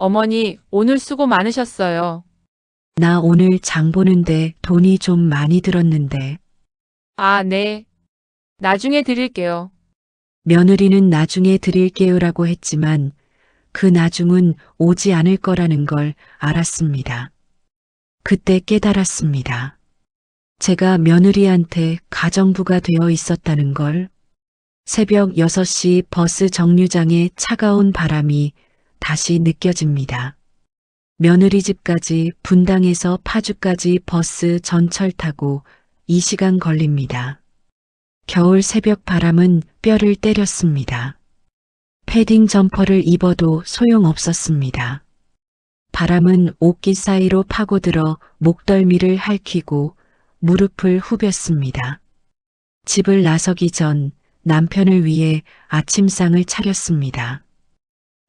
어머니, 오늘 수고 많으셨어요. 나 오늘 장 보는데 돈이 좀 많이 들었는데. 아, 네. 나중에 드릴게요. 며느리는 나중에 드릴게요라고 했지만 그 나중은 오지 않을 거라는 걸 알았습니다. 그때 깨달았습니다. 제가 며느리한테 가정부가 되어 있었다는 걸. 새벽 6시 버스 정류장에 차가운 바람이 다시 느껴집니다. 며느리 집까지 분당에서 파주까지 버스 전철 타고 2시간 걸립니다. 겨울 새벽 바람은 뼈를 때렸습니다. 패딩 점퍼를 입어도 소용없었습니다. 바람은 옷깃 사이로 파고들어 목덜미를 핥히고 무릎을 후볐습니다. 집을 나서기 전 남편을 위해 아침상을 차렸습니다.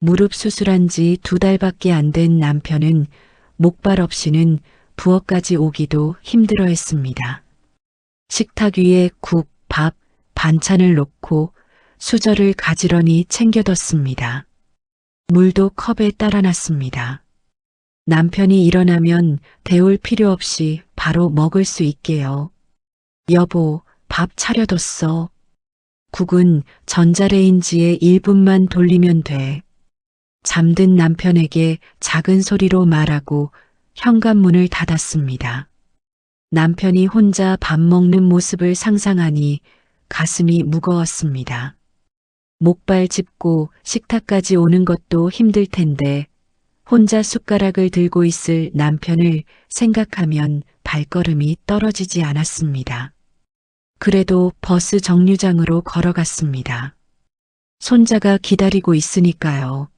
무릎 수술한 지 2달밖에 안 된 남편은 목발 없이는 부엌까지 오기도 힘들어했습니다. 식탁 위에 국, 밥, 반찬을 놓고 수저를 가지런히 챙겨뒀습니다. 물도 컵에 따라놨습니다. 남편이 일어나면 데울 필요 없이 바로 먹을 수 있게요. 여보, 밥 차려뒀어. 국은 전자레인지에 1분만 돌리면 돼. 잠든 남편에게 작은 소리로 말하고 현관문을 닫았습니다. 남편이 혼자 밥 먹는 모습을 상상하니 가슴이 무거웠습니다. 목발 짚고 식탁까지 오는 것도 힘들 텐데 혼자 숟가락을 들고 있을 남편을 생각하면 발걸음이 떨어지지 않았습니다. 그래도 버스 정류장으로 걸어갔습니다. 손자가 기다리고 있으니까요.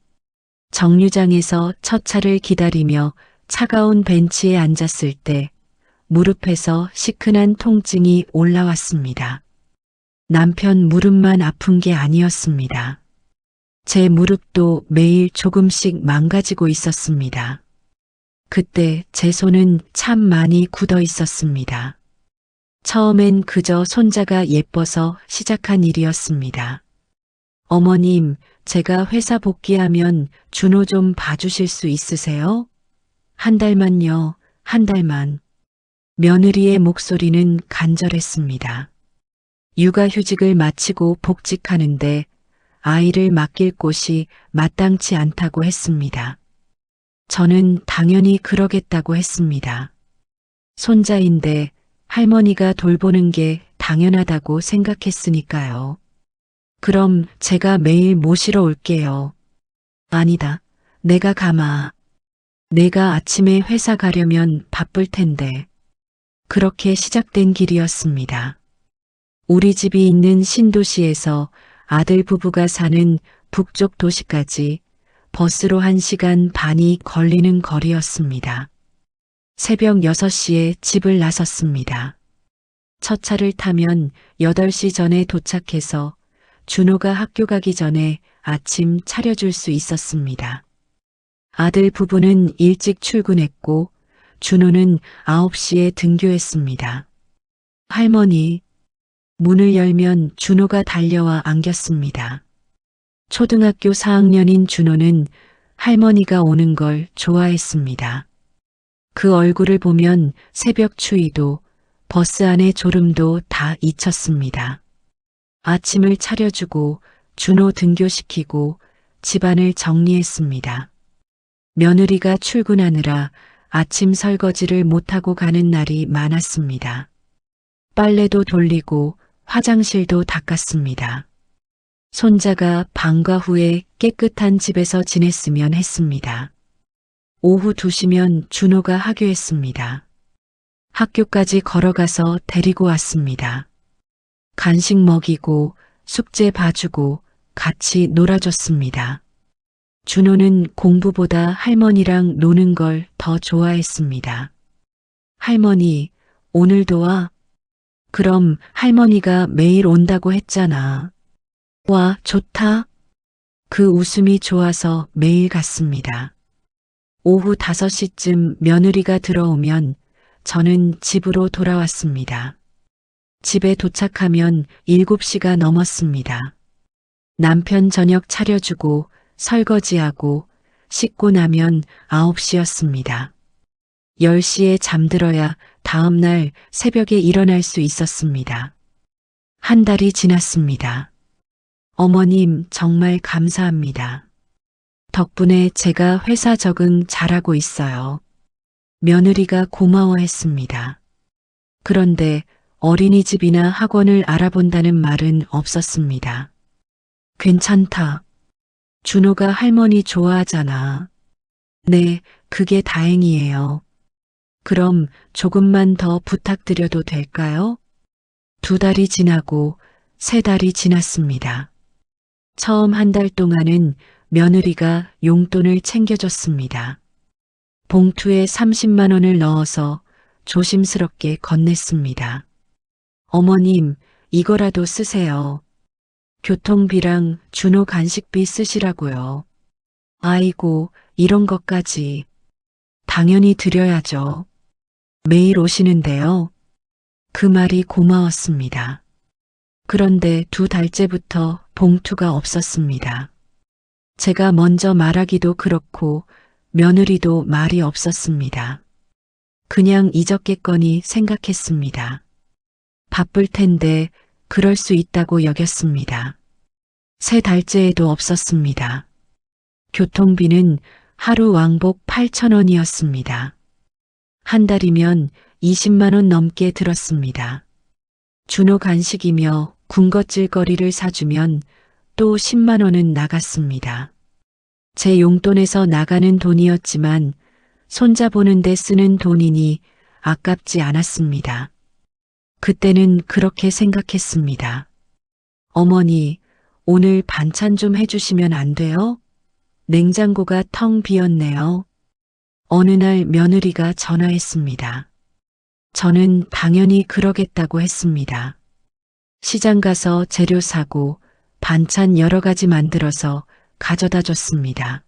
정류장에서 첫 차를 기다리며 차가운 벤치에 앉았을 때 무릎에서 시큰한 통증이 올라왔습니다. 남편 무릎만 아픈 게 아니었습니다. 제 무릎도 매일 조금씩 망가지고 있었습니다. 그때 제 손은 참 많이 굳어 있었습니다. 처음엔 그저 손자가 예뻐서 시작한 일이었습니다. 어머님, 제가 회사 복귀하면 준호 좀 봐주실 수 있으세요? 한 달만요, 한 달만. 며느리의 목소리는 간절했습니다. 육아휴직을 마치고 복직하는데 아이를 맡길 곳이 마땅치 않다고 했습니다. 저는 당연히 그러겠다고 했습니다. 손자인데 할머니가 돌보는 게 당연하다고 생각했으니까요. 그럼 제가 매일 모시러 올게요. 아니다. 내가 가마. 내가 아침에 회사 가려면 바쁠 텐데. 그렇게 시작된 길이었습니다. 우리 집이 있는 신도시에서 아들 부부가 사는 북쪽 도시까지 버스로 1시간 반이 걸리는 거리였습니다. 새벽 6시에 집을 나섰습니다. 첫 차를 타면 8시 전에 도착해서 준호가 학교 가기 전에 아침 차려줄 수 있었습니다. 아들 부부는 일찍 출근했고 준호는 9시에 등교했습니다. 할머니, 문을 열면 준호가 달려와 안겼습니다. 초등학교 4학년인 준호는 할머니가 오는 걸 좋아했습니다. 그 얼굴을 보면 새벽 추위도 버스 안의 졸음도 다 잊혔습니다. 아침을 차려주고 준호 등교시키고 집안을 정리했습니다. 며느리가 출근하느라 아침 설거지를 못하고 가는 날이 많았습니다. 빨래도 돌리고 화장실도 닦았습니다. 손자가 방과 후에 깨끗한 집에서 지냈으면 했습니다. 오후 2시면 준호가 하교했습니다. 학교까지 걸어가서 데리고 왔습니다. 간식 먹이고 숙제 봐주고 같이 놀아줬습니다. 준호는 공부보다 할머니랑 노는 걸 더 좋아했습니다. 할머니, 오늘도 와? 그럼 할머니가 매일 온다고 했잖아. 와, 좋다. 그 웃음이 좋아서 매일 갔습니다. 오후 5시쯤 며느리가 들어오면 저는 집으로 돌아왔습니다. 집에 도착하면 7시가 넘었습니다. 남편 저녁 차려주고 설거지하고 씻고 나면 9시였습니다. 10시에 잠들어야 다음 날 새벽에 일어날 수 있었습니다. 한 달이 지났습니다. 어머님, 정말 감사합니다. 덕분에 제가 회사 적응 잘하고 있어요. 며느리가 고마워했습니다. 그런데 어린이집이나 학원을 알아본다는 말은 없었습니다. 괜찮다. 준호가 할머니 좋아하잖아. 네, 그게 다행이에요. 그럼 조금만 더 부탁드려도 될까요? 2달이 지나고 3달이 지났습니다. 처음 한 달 동안은 며느리가 용돈을 챙겨줬습니다. 봉투에 30만 원을 넣어서 조심스럽게 건넸습니다. 어머님, 이거라도 쓰세요. 교통비랑 준호 간식비 쓰시라고요. 아이고, 이런 것까지. 당연히 드려야죠. 매일 오시는데요. 그 말이 고마웠습니다. 그런데 2달째부터 봉투가 없었습니다. 제가 먼저 말하기도 그렇고 며느리도 말이 없었습니다. 그냥 잊었겠거니 생각했습니다. 바쁠 텐데 그럴 수 있다고 여겼습니다. 3달째에도 없었습니다. 교통비는 하루 왕복 8,000원이었습니다. 한 달이면 20만 원 넘게 들었습니다. 준호 간식이며 군것질거리를 사주면 또 10만 원은 나갔습니다. 제 용돈에서 나가는 돈이었지만 손자 보는데 쓰는 돈이니 아깝지 않았습니다. 그때는 그렇게 생각했습니다. 어머니, 오늘 반찬 좀 해주시면 안 돼요? 냉장고가 텅 비었네요. 어느 날 며느리가 전화했습니다. 저는 당연히 그러겠다고 했습니다. 시장 가서 재료 사고 반찬 여러 가지 만들어서 가져다 줬습니다.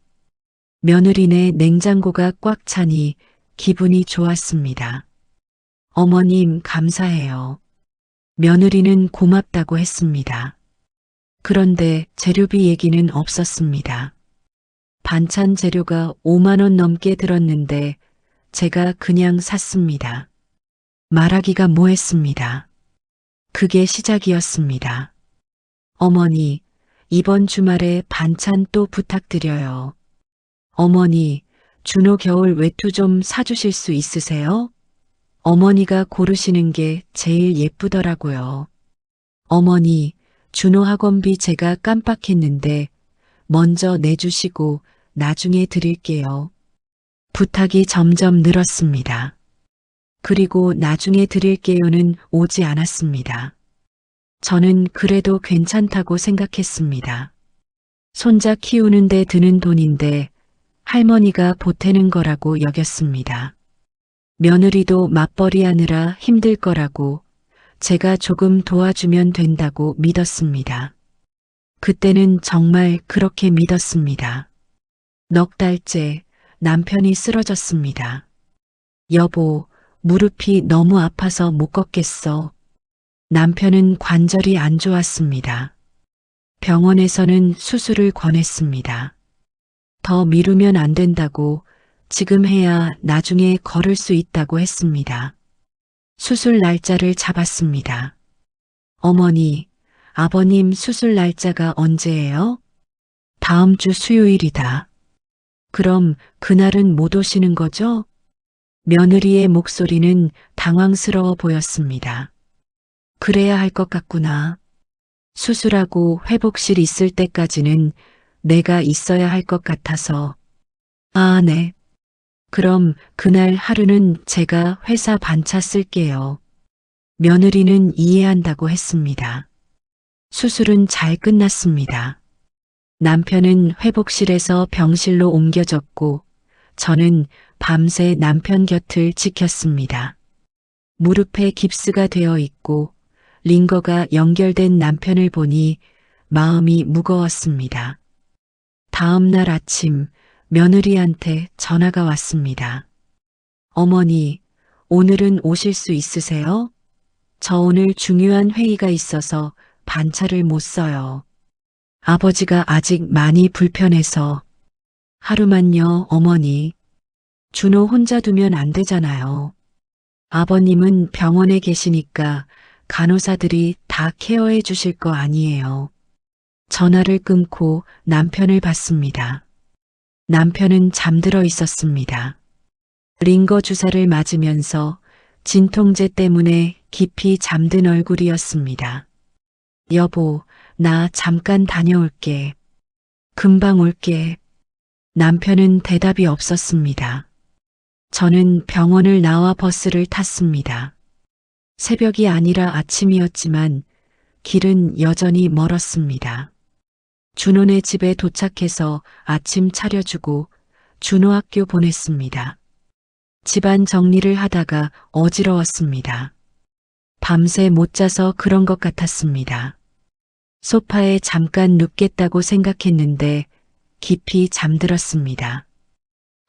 며느리네 냉장고가 꽉 차니 기분이 좋았습니다. 어머님, 감사해요. 며느리는 고맙다고 했습니다. 그런데 재료비 얘기는 없었습니다. 반찬 재료가 5만 원 넘게 들었는데 제가 그냥 샀습니다. 말하기가 뭐했습니다. 그게 시작이었습니다. 어머니, 이번 주말에 반찬 또 부탁드려요. 어머니, 준호 겨울 외투 좀 사주실 수 있으세요? 어머니가 고르시는 게 제일 예쁘더라고요. 어머니, 준호 학원비 제가 깜빡했는데 먼저 내주시고 나중에 드릴게요. 부탁이 점점 늘었습니다. 그리고 나중에 드릴게요는 오지 않았습니다. 저는 그래도 괜찮다고 생각했습니다. 손자 키우는데 드는 돈인데 할머니가 보태는 거라고 여겼습니다. 며느리도 맞벌이 하느라 힘들 거라고 제가 조금 도와주면 된다고 믿었습니다. 그때는 정말 그렇게 믿었습니다. 넉 달째 남편이 쓰러졌습니다. 여보, 무릎이 너무 아파서 못 걷겠어. 남편은 관절이 안 좋았습니다. 병원에서는 수술을 권했습니다. 더 미루면 안 된다고 지금 해야 나중에 걸을 수 있다고 했습니다. 수술 날짜를 잡았습니다. 어머니, 아버님 수술 날짜가 언제예요? 다음 주 수요일이다. 그럼 그날은 못 오시는 거죠? 며느리의 목소리는 당황스러워 보였습니다. 그래야 할 것 같구나. 수술하고 회복실 있을 때까지는 내가 있어야 할 것 같아서. 아, 네. 그럼 그날 하루는 제가 회사 반차 쓸게요. 며느리는 이해한다고 했습니다. 수술은 잘 끝났습니다. 남편은 회복실에서 병실로 옮겨졌고 저는 밤새 남편 곁을 지켰습니다. 무릎에 깁스가 되어 있고 링거가 연결된 남편을 보니 마음이 무거웠습니다. 다음 날 아침 며느리한테 전화가 왔습니다. 어머니, 오늘은 오실 수 있으세요? 저 오늘 중요한 회의가 있어서 반차를 못 써요. 아버지가 아직 많이 불편해서 하루만요, 어머니. 준호 혼자 두면 안 되잖아요. 아버님은 병원에 계시니까 간호사들이 다 케어해 주실 거 아니에요. 전화를 끊고 남편을 봤습니다. 남편은 잠들어 있었습니다. 링거 주사를 맞으면서 진통제 때문에 깊이 잠든 얼굴이었습니다. 여보, 나 잠깐 다녀올게. 금방 올게. 남편은 대답이 없었습니다. 저는 병원을 나와 버스를 탔습니다. 새벽이 아니라 아침이었지만 길은 여전히 멀었습니다. 준호네 집에 도착해서 아침 차려주고 준호 학교 보냈습니다. 집안 정리를 하다가 어지러웠습니다. 밤새 못 자서 그런 것 같았습니다. 소파에 잠깐 눕겠다고 생각했는데 깊이 잠들었습니다.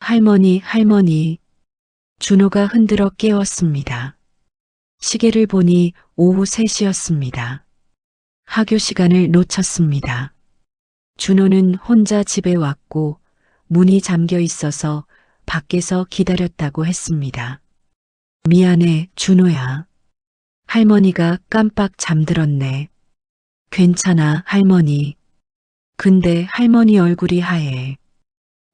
할머니, 할머니. 준호가 흔들어 깨웠습니다. 시계를 보니 오후 3시였습니다. 학교 시간을 놓쳤습니다. 준호는 혼자 집에 왔고 문이 잠겨 있어서 밖에서 기다렸다고 했습니다. 미안해, 준호야. 할머니가 깜빡 잠들었네. 괜찮아, 할머니. 근데 할머니 얼굴이 하얘.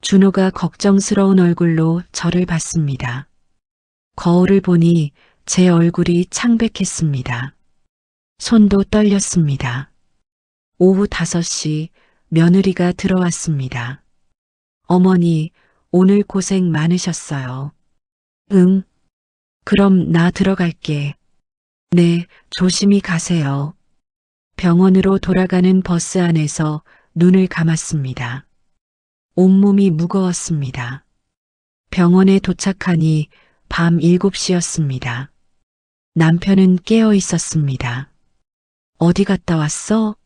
준호가 걱정스러운 얼굴로 저를 봤습니다. 거울을 보니 제 얼굴이 창백했습니다. 손도 떨렸습니다. 오후 5시 며느리가 들어왔습니다. 어머니, 오늘 고생 많으셨어요. 응. 그럼 나 들어갈게. 네, 조심히 가세요. 병원으로 돌아가는 버스 안에서 눈을 감았습니다. 온몸이 무거웠습니다. 병원에 도착하니 밤 7시였습니다. 남편은 깨어 있었습니다. 어디 갔다 왔어?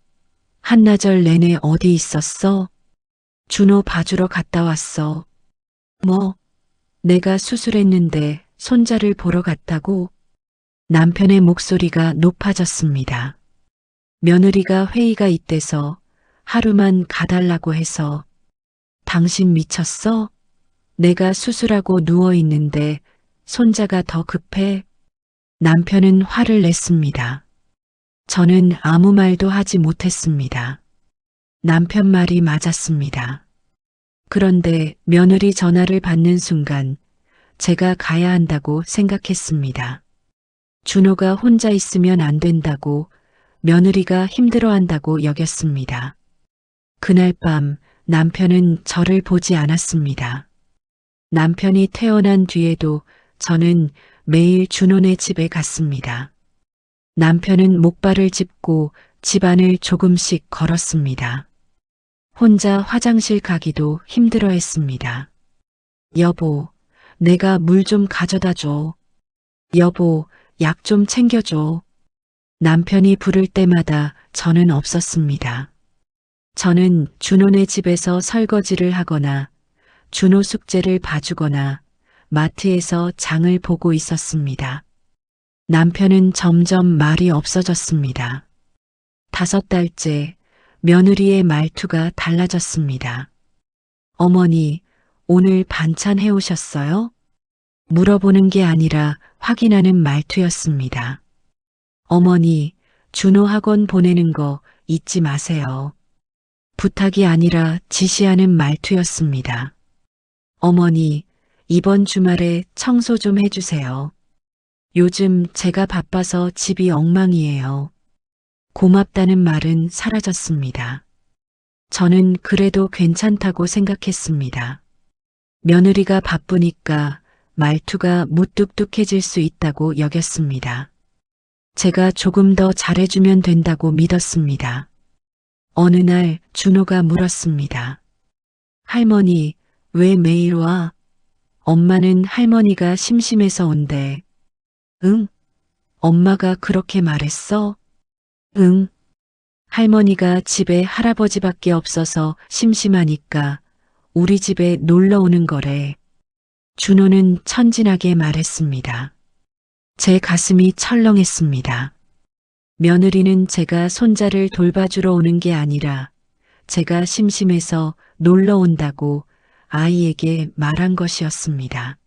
한나절 내내 어디 있었어? 준호 봐주러 갔다 왔어. 뭐? 내가 수술했는데 손자를 보러 갔다고? 남편의 목소리가 높아졌습니다. 며느리가 회의가 있대서 하루만 가달라고 해서. 당신 미쳤어? 내가 수술하고 누워 있는데 손자가 더 급해? 남편은 화를 냈습니다. 저는 아무 말도 하지 못했습니다. 남편 말이 맞았습니다. 그런데 며느리 전화를 받는 순간 제가 가야 한다고 생각했습니다. 준호가 혼자 있으면 안 된다고, 며느리가 힘들어한다고 여겼습니다. 그날 밤 남편은 저를 보지 않았습니다. 남편이 태어난 뒤에도 저는 매일 준호네 집에 갔습니다. 남편은 목발을 짚고 집안을 조금씩 걸었습니다. 혼자 화장실 가기도 힘들어했습니다. 여보, 내가 물 좀 가져다 줘. 여보, 약 좀 챙겨줘. 남편이 부를 때마다 저는 없었습니다. 저는 준호네 집에서 설거지를 하거나 준호 숙제를 봐주거나 마트에서 장을 보고 있었습니다. 남편은 점점 말이 없어졌습니다. 5달째 며느리의 말투가 달라졌습니다. 어머니, 오늘 반찬 해오셨어요? 물어보는 게 아니라 확인하는 말투였습니다. 어머니, 준호 학원 보내는 거 잊지 마세요. 부탁이 아니라 지시하는 말투였습니다. 어머니, 이번 주말에 청소 좀 해주세요. 요즘 제가 바빠서 집이 엉망이에요. 고맙다는 말은 사라졌습니다. 저는 그래도 괜찮다고 생각했습니다. 며느리가 바쁘니까 말투가 무뚝뚝해질 수 있다고 여겼습니다. 제가 조금 더 잘해주면 된다고 믿었습니다. 어느 날 준호가 물었습니다. 할머니, 왜 매일 와? 엄마는 할머니가 심심해서 온대. 응? 엄마가 그렇게 말했어? 응. 할머니가 집에 할아버지밖에 없어서 심심하니까 우리 집에 놀러 오는 거래. 준호는 천진하게 말했습니다. 제 가슴이 철렁했습니다. 며느리는 제가 손자를 돌봐주러 오는 게 아니라 제가 심심해서 놀러 온다고 아이에게 말한 것이었습니다.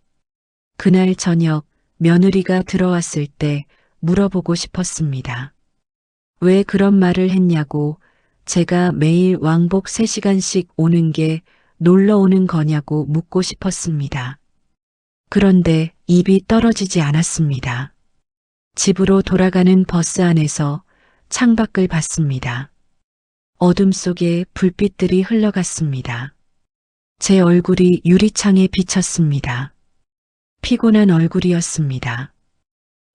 그날 저녁 며느리가 들어왔을 때 물어보고 싶었습니다. 왜 그런 말을 했냐고, 제가 매일 왕복 3시간씩 오는 게 놀러 오는 거냐고 묻고 싶었습니다. 그런데 입이 떨어지지 않았습니다. 집으로 돌아가는 버스 안에서 창밖을 봤습니다. 어둠 속에 불빛들이 흘러갔습니다. 제 얼굴이 유리창에 비쳤습니다. 피곤한 얼굴이었습니다.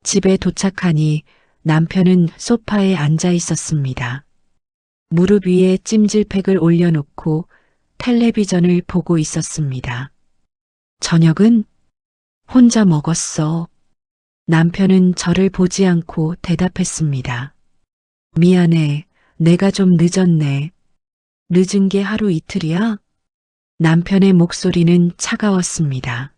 집에 도착하니 남편은 소파에 앉아 있었습니다. 무릎 위에 찜질팩을 올려놓고 텔레비전을 보고 있었습니다. 저녁은 혼자 먹었어. 남편은 저를 보지 않고 대답했습니다. 미안해. 내가 좀 늦었네. 늦은 게 하루 이틀이야? 남편의 목소리는 차가웠습니다.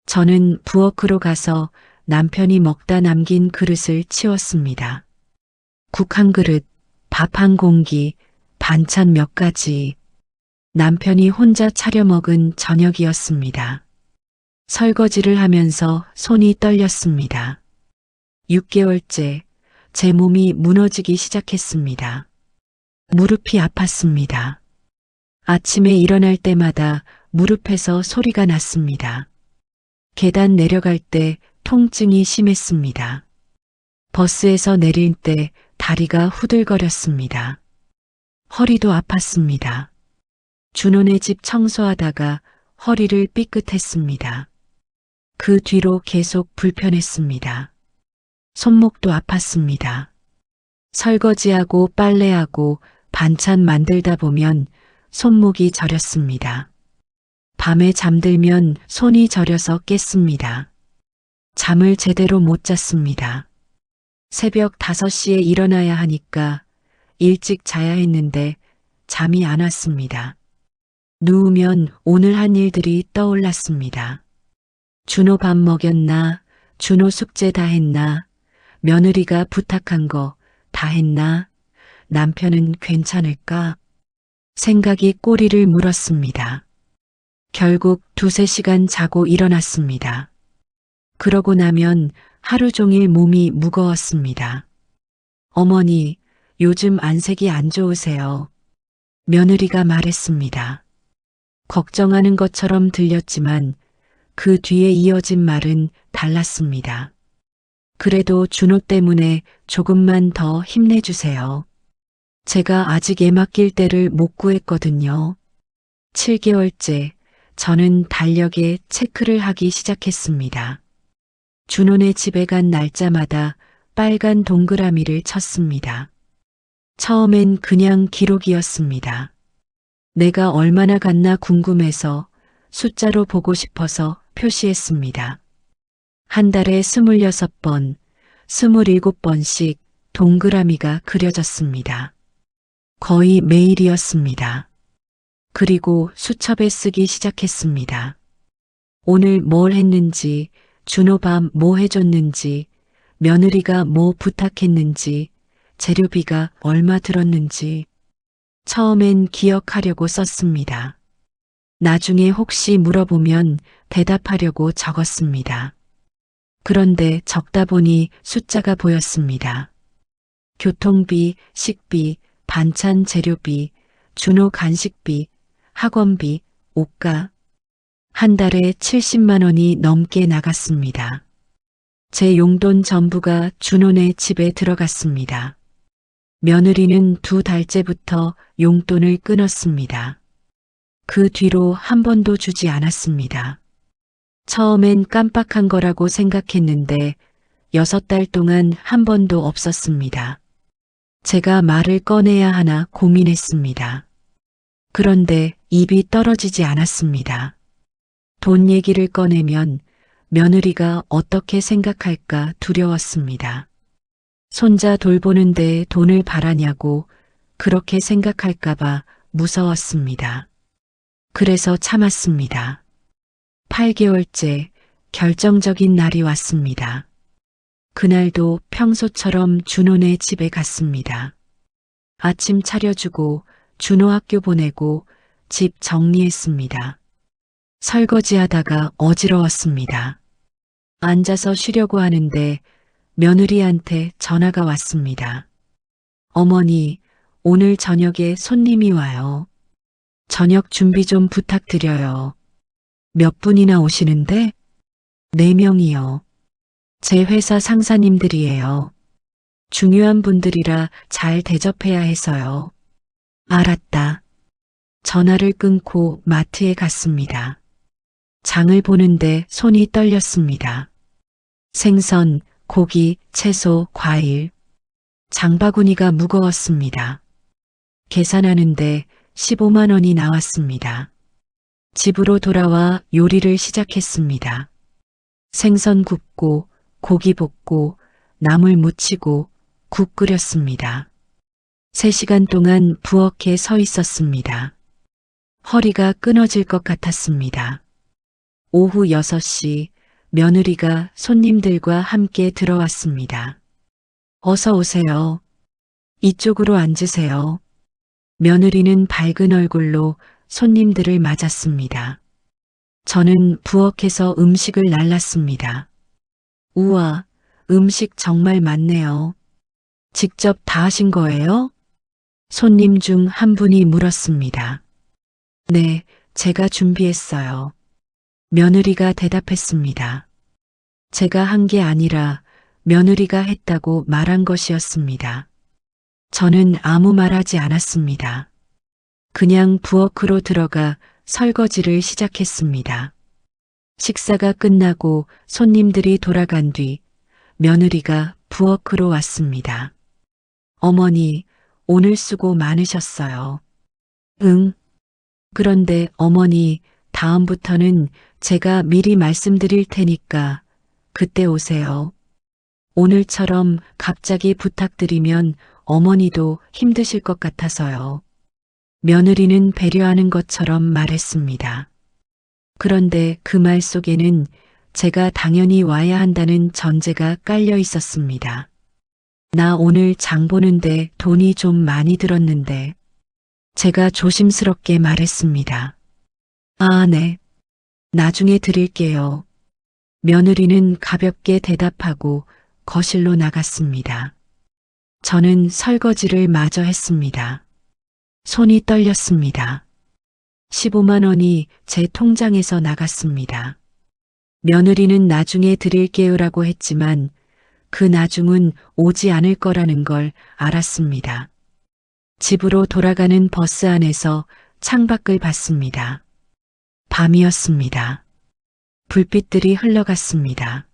저는 부엌으로 가서 남편이 먹다 남긴 그릇을 치웠습니다. 국 한 그릇, 밥 한 공기, 반찬 몇 가지. 남편이 혼자 차려 먹은 저녁이었습니다. 설거지를 하면서 손이 떨렸습니다. 6개월째 제 몸이 무너지기 시작했습니다. 무릎이 아팠습니다. 아침에 일어날 때마다 무릎에서 소리가 났습니다. 계단 내려갈 때 통증이 심했습니다. 버스에서 내릴 때 다리가 후들거렸습니다. 허리도 아팠습니다. 준호네 집 청소하다가 허리를 삐끗했습니다. 그 뒤로 계속 불편했습니다. 손목도 아팠습니다. 설거지하고 빨래하고 반찬 만들다 보면 손목이 저렸습니다. 밤에 잠들면 손이 저려서 깼습니다. 잠을 제대로 못 잤습니다. 새벽 5시에 일어나야 하니까 일찍 자야 했는데 잠이 안 왔습니다. 누우면 오늘 한 일들이 떠올랐습니다. 준호 밥 먹였나? 준호 숙제 다 했나? 며느리가 부탁한 거 다 했나? 남편은 괜찮을까? 생각이 꼬리를 물었습니다. 결국 2~3시간 자고 일어났습니다. 그러고 나면 하루 종일 몸이 무거웠습니다. 어머니, 요즘 안색이 안 좋으세요. 며느리가 말했습니다. 걱정하는 것처럼 들렸지만 그 뒤에 이어진 말은 달랐습니다. 그래도 준호 때문에 조금만 더 힘내주세요. 제가 아직 애 맡길 때를 못 구했거든요. 7개월째 저는 달력에 체크를 하기 시작했습니다. 준호네 집에 간 날짜마다 빨간 동그라미를 쳤습니다. 처음엔 그냥 기록이었습니다. 내가 얼마나 갔나 궁금해서 숫자로 보고 싶어서 표시했습니다. 한 달에 26번, 27번씩 동그라미가 그려졌습니다. 거의 매일이었습니다. 그리고 수첩에 쓰기 시작했습니다. 오늘 뭘 했는지, 준호 밤 뭐 해줬는지, 며느리가 뭐 부탁했는지, 재료비가 얼마 들었는지. 처음엔 기억하려고 썼습니다. 나중에 혹시 물어보면 대답하려고 적었습니다. 그런데 적다 보니 숫자가 보였습니다. 교통비, 식비, 반찬 재료비, 준호 간식비, 학원비, 옷가. 한 달에 70만 원이 넘게 나갔습니다. 제 용돈 전부가 준호네 집에 들어갔습니다. 며느리는 2달째부터 용돈을 끊었습니다. 그 뒤로 한 번도 주지 않았습니다. 처음엔 깜빡한 거라고 생각했는데 6달 동안 한 번도 없었습니다. 제가 말을 꺼내야 하나 고민했습니다. 그런데 입이 떨어지지 않았습니다. 돈 얘기를 꺼내면 며느리가 어떻게 생각할까 두려웠습니다. 손자 돌보는데 돈을 바라냐고 그렇게 생각할까봐 무서웠습니다. 그래서 참았습니다. 8개월째 결정적인 날이 왔습니다. 그날도 평소처럼 준호네 집에 갔습니다. 아침 차려주고 준호 학교 보내고 집 정리했습니다. 설거지하다가 어지러웠습니다. 앉아서 쉬려고 하는데 며느리한테 전화가 왔습니다. 어머니, 오늘 저녁에 손님이 와요. 저녁 준비 좀 부탁드려요. 몇 분이나 오시는데? 4명이요. 제 회사 상사님들이에요. 중요한 분들이라 잘 대접해야 해서요. 알았다. 전화를 끊고 마트에 갔습니다. 장을 보는데 손이 떨렸습니다. 생선, 고기, 채소, 과일. 장바구니가 무거웠습니다. 계산하는데 15만 원이 나왔습니다. 집으로 돌아와 요리를 시작했습니다. 생선 굽고, 고기 볶고, 나물 무치고, 국 끓였습니다. 3시간 동안 부엌에 서 있었습니다. 허리가 끊어질 것 같았습니다. 오후 6시 며느리가 손님들과 함께 들어왔습니다. 어서 오세요. 이쪽으로 앉으세요. 며느리는 밝은 얼굴로 손님들을 맞았습니다. 저는 부엌에서 음식을 날랐습니다. 우와, 음식 정말 많네요. 직접 다 하신 거예요? 손님 중 한 분이 물었습니다. 네, 제가 준비했어요. 며느리가 대답했습니다. 제가 한 게 아니라 며느리가 했다고 말한 것이었습니다. 저는 아무 말 하지 않았습니다. 그냥 부엌으로 들어가 설거지를 시작했습니다. 식사가 끝나고 손님들이 돌아간 뒤 며느리가 부엌으로 왔습니다. 어머니, 오늘 수고 많으셨어요. 응. 그런데 어머니, 다음부터는 제가 미리 말씀드릴 테니까 그때 오세요. 오늘처럼 갑자기 부탁드리면 어머니도 힘드실 것 같아서요. 며느리는 배려하는 것처럼 말했습니다. 그런데 그 말 속에는 제가 당연히 와야 한다는 전제가 깔려 있었습니다. 나 오늘 장 보는데 돈이 좀 많이 들었는데 제가 조심스럽게 말했습니다. 아, 네. 나중에 드릴게요. 며느리는 가볍게 대답하고 거실로 나갔습니다. 저는 설거지를 마저 했습니다. 손이 떨렸습니다. 15만 원이 제 통장에서 나갔습니다. 며느리는 나중에 드릴게요라고 했지만 그 나중은 오지 않을 거라는 걸 알았습니다. 집으로 돌아가는 버스 안에서 창밖을 봤습니다. 밤이었습니다. 불빛들이 흘러갔습니다.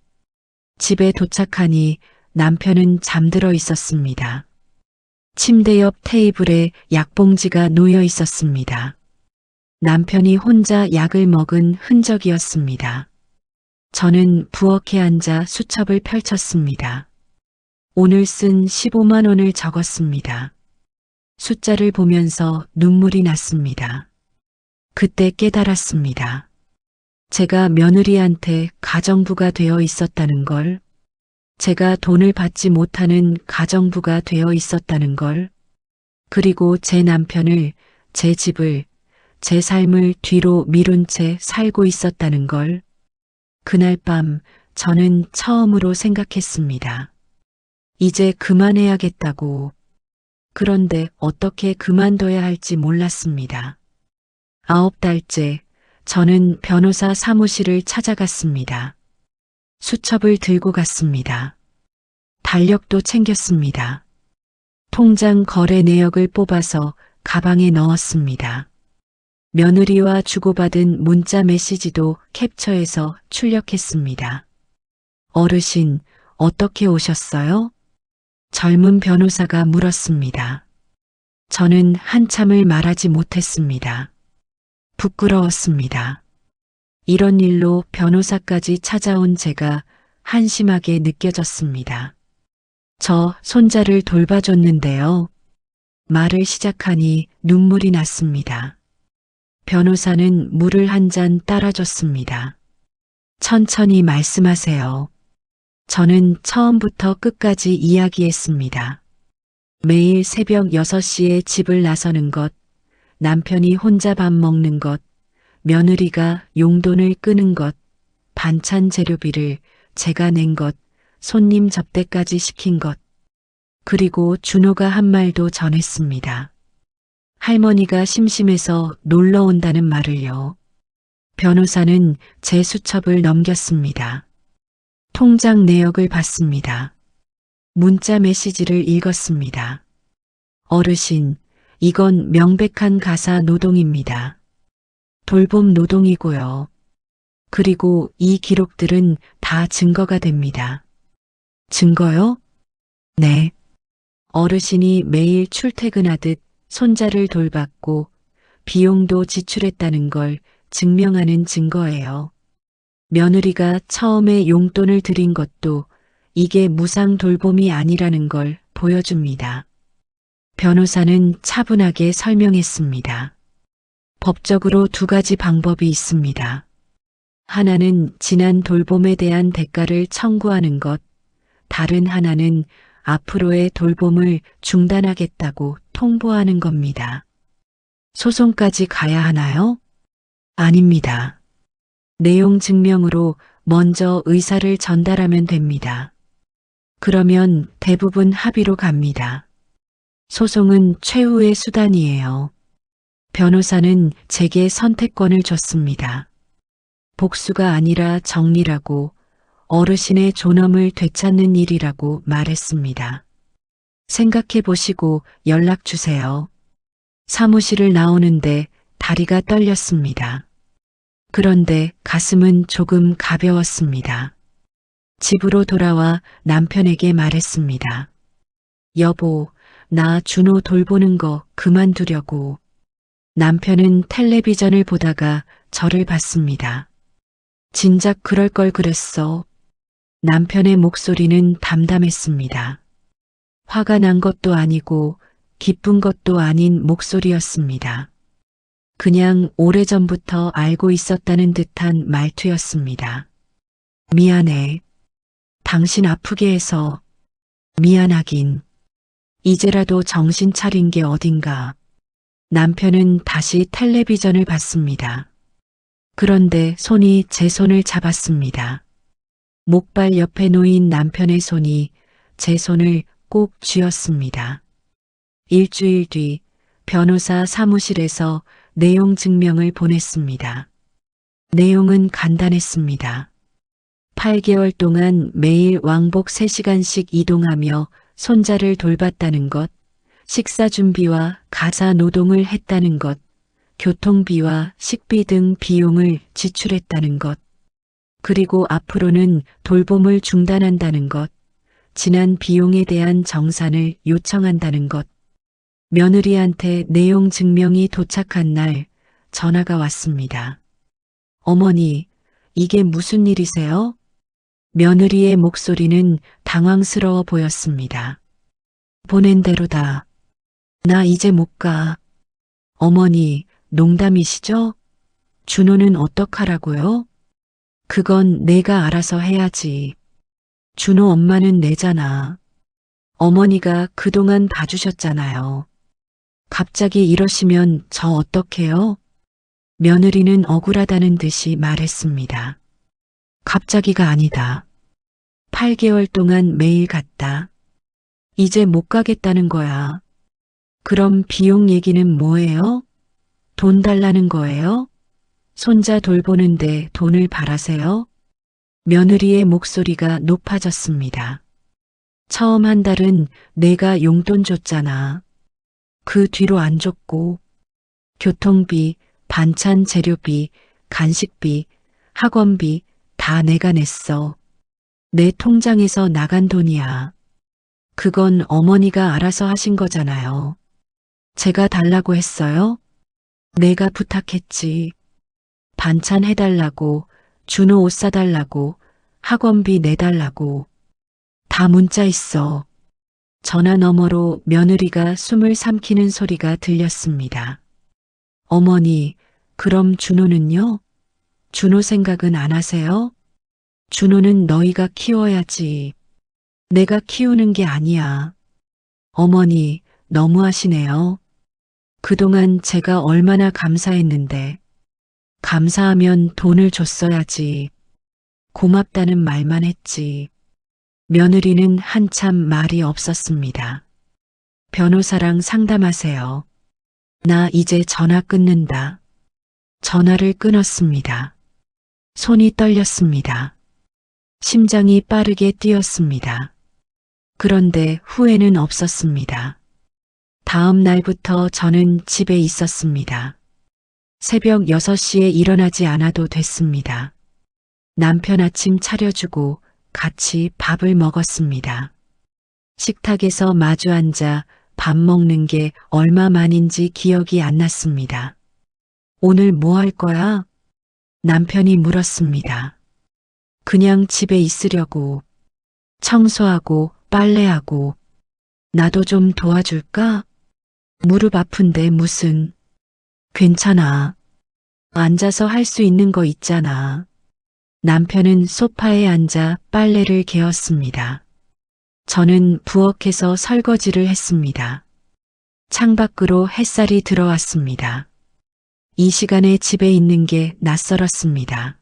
집에 도착하니 남편은 잠들어 있었습니다. 침대 옆 테이블에 약봉지가 놓여 있었습니다. 남편이 혼자 약을 먹은 흔적이었습니다. 저는 부엌에 앉아 수첩을 펼쳤습니다. 오늘 쓴 15만 원을 적었습니다. 숫자를 보면서 눈물이 났습니다. 그때 깨달았습니다. 제가 며느리한테 가정부가 되어 있었다는 걸, 제가 돈을 받지 못하는 가정부가 되어 있었다는 걸, 그리고 제 남편을, 제 집을, 제 삶을 뒤로 미룬 채 살고 있었다는 걸, 그날 밤 저는 처음으로 생각했습니다. 이제 그만해야겠다고. 그런데 어떻게 그만둬야 할지 몰랐습니다. 9달째 저는 변호사 사무실을 찾아갔습니다. 수첩을 들고 갔습니다. 달력도 챙겼습니다. 통장 거래 내역을 뽑아서 가방에 넣었습니다. 며느리와 주고받은 문자 메시지도 캡처해서 출력했습니다. 어르신, 어떻게 오셨어요? 젊은 변호사가 물었습니다. 저는 한참을 말하지 못했습니다. 부끄러웠습니다. 이런 일로 변호사까지 찾아온 제가 한심하게 느껴졌습니다. 저 손자를 돌봐줬는데요. 말을 시작하니 눈물이 났습니다. 변호사는 물을 한 잔 따라줬습니다. 천천히 말씀하세요. 저는 처음부터 끝까지 이야기했습니다. 매일 새벽 6시에 집을 나서는 것, 남편이 혼자 밥 먹는 것, 며느리가 용돈을 끄는 것, 반찬 재료비를 제가 낸 것, 손님 접대까지 시킨 것, 그리고 준호가 한 말도 전했습니다. 할머니가 심심해서 놀러 온다는 말을요. 변호사는 제 수첩을 넘겼습니다. 통장 내역을 봤습니다. 문자 메시지를 읽었습니다. 어르신, 이건 명백한 가사 노동입니다. 돌봄 노동이고요. 그리고 이 기록들은 다 증거가 됩니다. 증거요? 네. 어르신이 매일 출퇴근하듯 손자를 돌봤고 비용도 지출했다는 걸 증명하는 증거예요. 며느리가 처음에 용돈을 드린 것도 이게 무상 돌봄이 아니라는 걸 보여줍니다. 변호사는 차분하게 설명했습니다. 법적으로 두 가지 방법이 있습니다. 하나는 지난 돌봄에 대한 대가를 청구하는 것, 다른 하나는 앞으로의 돌봄을 중단하겠다고 통보하는 겁니다. 소송까지 가야 하나요? 아닙니다. 내용 증명으로 먼저 의사를 전달하면 됩니다. 그러면 대부분 합의로 갑니다. 소송은 최후의 수단이에요. 변호사는 제게 선택권을 줬습니다. 복수가 아니라 정리라고, 어르신의 존엄을 되찾는 일이라고 말했습니다. 생각해 보시고 연락 주세요. 사무실을 나오는데 다리가 떨렸습니다. 그런데 가슴은 조금 가벼웠습니다. 집으로 돌아와 남편에게 말했습니다. 여보, 나 준호 돌보는 거 그만두려고. 남편은 텔레비전을 보다가 저를 봤습니다. 진작 그럴 걸 그랬어. 남편의 목소리는 담담했습니다. 화가 난 것도 아니고 기쁜 것도 아닌 목소리였습니다. 그냥 오래전부터 알고 있었다는 듯한 말투였습니다. 미안해. 당신 아프게 해서. 미안하긴. 이제라도 정신 차린 게 어딘가. 남편은 다시 텔레비전을 봤습니다. 그런데 손이 제 손을 잡았습니다. 목발 옆에 놓인 남편의 손이 제 손을 꼭 쥐었습니다. 일주일 뒤 변호사 사무실에서 내용 증명을 보냈습니다. 내용은 간단했습니다. 8개월 동안 매일 왕복 3시간씩 이동하며 손자를 돌봤다는 것, 식사 준비와 가사 노동을 했다는 것, 교통비와 식비 등 비용을 지출했다는 것, 그리고 앞으로는 돌봄을 중단한다는 것, 지난 비용에 대한 정산을 요청한다는 것. 며느리한테 내용 증명이 도착한 날 전화가 왔습니다. 어머니, 이게 무슨 일이세요? 며느리의 목소리는 당황스러워 보였습니다. 보낸 대로다. 나 이제 못 가. 어머니, 농담이시죠? 준호는 어떡하라고요? 그건 내가 알아서 해야지. 준호 엄마는 내잖아. 어머니가 그동안 봐주셨잖아요. 갑자기 이러시면 저 어떡해요? 며느리는 억울하다는 듯이 말했습니다. 갑자기가 아니다. 8개월 동안 매일 갔다. 이제 못 가겠다는 거야. 그럼 비용 얘기는 뭐예요? 돈 달라는 거예요? 손자 돌보는데 돈을 바라세요? 며느리의 목소리가 높아졌습니다. 처음 한 달은 내가 용돈 줬잖아. 그 뒤로 안 줬고, 교통비, 반찬 재료비, 간식비, 학원비 다 내가 냈어. 내 통장에서 나간 돈이야. 그건 어머니가 알아서 하신 거잖아요. 제가 달라고 했어요? 내가 부탁했지. 반찬 해달라고, 준호 옷 사달라고, 학원비 내달라고. 다 문자 있어. 전화 너머로 며느리가 숨을 삼키는 소리가 들렸습니다. 어머니, 그럼 준호는요? 준호 생각은 안 하세요? 준호는 너희가 키워야지. 내가 키우는 게 아니야. 어머니, 너무하시네요. 그동안 제가 얼마나 감사했는데. 감사하면 돈을 줬어야지. 고맙다는 말만 했지. 며느리는 한참 말이 없었습니다. 변호사랑 상담하세요. 나 이제 전화 끊는다. 전화를 끊었습니다. 손이 떨렸습니다. 심장이 빠르게 뛰었습니다. 그런데 후회는 없었습니다. 다음 날부터 저는 집에 있었습니다. 새벽 6시에 일어나지 않아도 됐습니다. 남편 아침 차려주고 같이 밥을 먹었습니다. 식탁에서 마주 앉아 밥 먹는 게 얼마 만인지 기억이 안 났습니다. 오늘 뭐 할 거야? 남편이 물었습니다. 그냥 집에 있으려고. 청소하고 빨래하고. 나도 좀 도와줄까? 무릎 아픈데 무슨. 괜찮아. 앉아서 할 수 있는 거 있잖아. 남편은 소파에 앉아 빨래를 개었습니다. 저는 부엌에서 설거지를 했습니다. 창밖으로 햇살이 들어왔습니다. 이 시간에 집에 있는 게 낯설었습니다.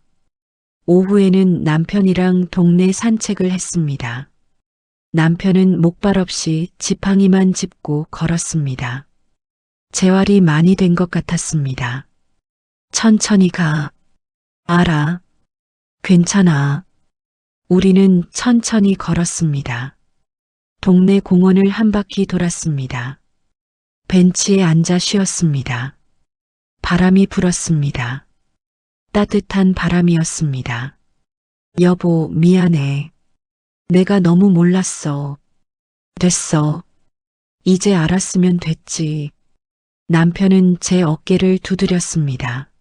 오후에는 남편이랑 동네 산책을 했습니다. 남편은 목발 없이 지팡이만 짚고 걸었습니다. 재활이 많이 된 것 같았습니다. 천천히 가. 알아. 괜찮아. 우리는 천천히 걸었습니다. 동네 공원을 한 바퀴 돌았습니다. 벤치에 앉아 쉬었습니다. 바람이 불었습니다. 따뜻한 바람이었습니다. 여보, 미안해. 내가 너무 몰랐어. 됐어. 이제 알았으면 됐지. 남편은 제 어깨를 두드렸습니다.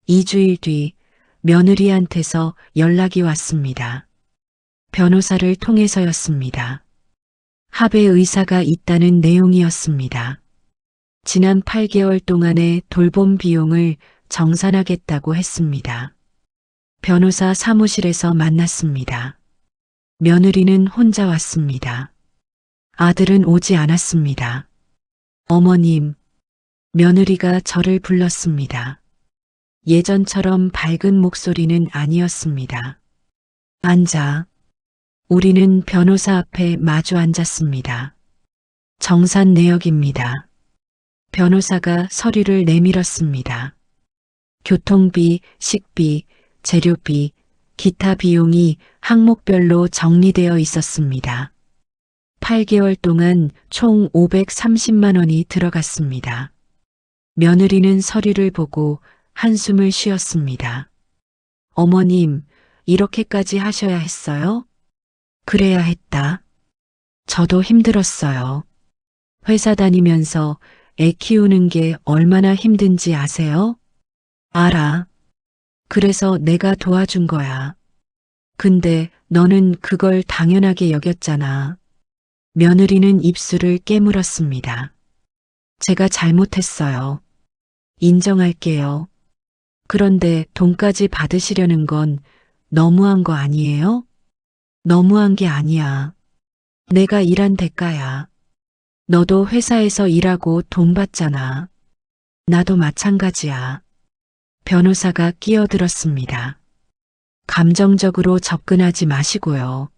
2주일 뒤 며느리한테서 연락이 왔습니다. 변호사를 통해서였습니다. 합의 의사가 있다는 내용이었습니다. 지난 8개월 동안의 돌봄 비용을 정산하겠다고 했습니다. 변호사 사무실에서 만났습니다. 며느리는 혼자 왔습니다. 아들은 오지 않았습니다. 어머님, 며느리가 저를 불렀습니다. 예전처럼 밝은 목소리는 아니었습니다. 앉아. 우리는 변호사 앞에 마주 앉았습니다. 정산 내역입니다. 변호사가 서류를 내밀었습니다. 교통비, 식비, 재료비, 기타 비용이 항목별로 정리되어 있었습니다. 8개월 동안 총 530만 원이 들어갔습니다. 며느리는 서류를 보고 한숨을 쉬었습니다. 어머님, 이렇게까지 하셔야 했어요? 그래야 했다. 저도 힘들었어요. 회사 다니면서 애 키우는 게 얼마나 힘든지 아세요? 알아. 그래서 내가 도와준 거야. 근데 너는 그걸 당연하게 여겼잖아. 며느리는 입술을 깨물었습니다. 제가 잘못했어요. 인정할게요. 그런데 돈까지 받으시려는 건 너무한 거 아니에요? 너무한 게 아니야. 내가 일한 대가야. 너도 회사에서 일하고 돈 받잖아. 나도 마찬가지야. 변호사가 끼어들었습니다. 감정적으로 접근하지 마시고요.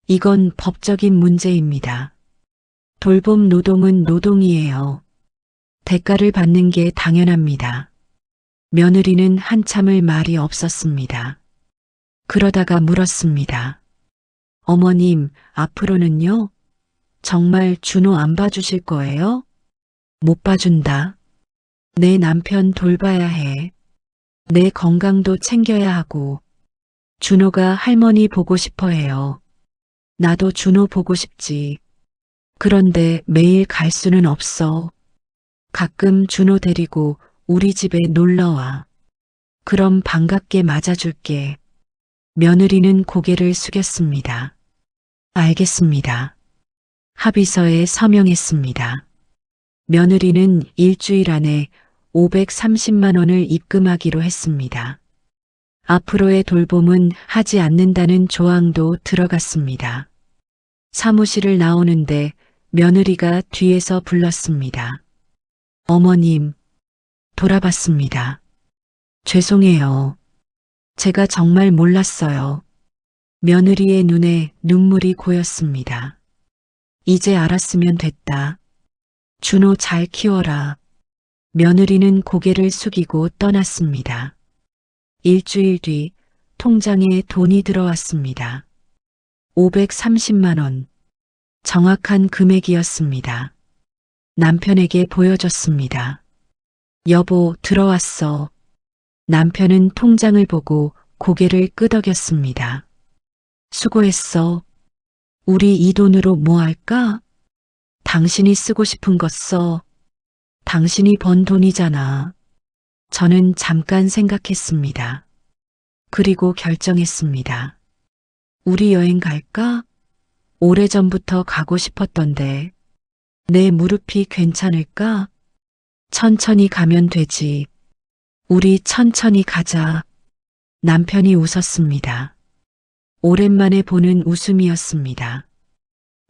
이건 법적인 문제입니다. 돌봄 노동은 노동이에요. 대가를 받는 게 당연합니다. 며느리는 한참을 말이 없었습니다. 그러다가 물었습니다. 어머님, 앞으로는요? 정말 준호 안 봐주실 거예요? 못 봐준다. 내 남편 돌봐야 해. 내 건강도 챙겨야 하고. 준호가 할머니 보고 싶어 해요. 나도 준호 보고 싶지. 그런데 매일 갈 수는 없어. 가끔 준호 데리고 우리 집에 놀러 와. 그럼 반갑게 맞아줄게. 며느리는 고개를 숙였습니다. 알겠습니다. 합의서에 서명했습니다. 며느리는 일주일 안에 530만 원을 입금하기로 했습니다. 앞으로의 돌봄은 하지 않는다는 조항도 들어갔습니다. 사무실을 나오는데 며느리가 뒤에서 불렀습니다. 어머님, 돌아봤습니다. 죄송해요. 제가 정말 몰랐어요. 며느리의 눈에 눈물이 고였습니다. 이제 알았으면 됐다. 준호 잘 키워라. 며느리는 고개를 숙이고 떠났습니다. 일주일 뒤 통장에 돈이 들어왔습니다. 530만 원. 정확한 금액이었습니다. 남편에게 보여줬습니다. 여보, 들어왔어. 남편은 통장을 보고 고개를 끄덕였습니다. 수고했어. 우리 이 돈으로 뭐 할까? 당신이 쓰고 싶은 것 써. 당신이 번 돈이잖아. 저는 잠깐 생각했습니다. 그리고 결정했습니다. 우리 여행 갈까? 오래전부터 가고 싶었던데. 내 무릎이 괜찮을까? 천천히 가면 되지. 우리 천천히 가자. 남편이 웃었습니다. 오랜만에 보는 웃음이었습니다.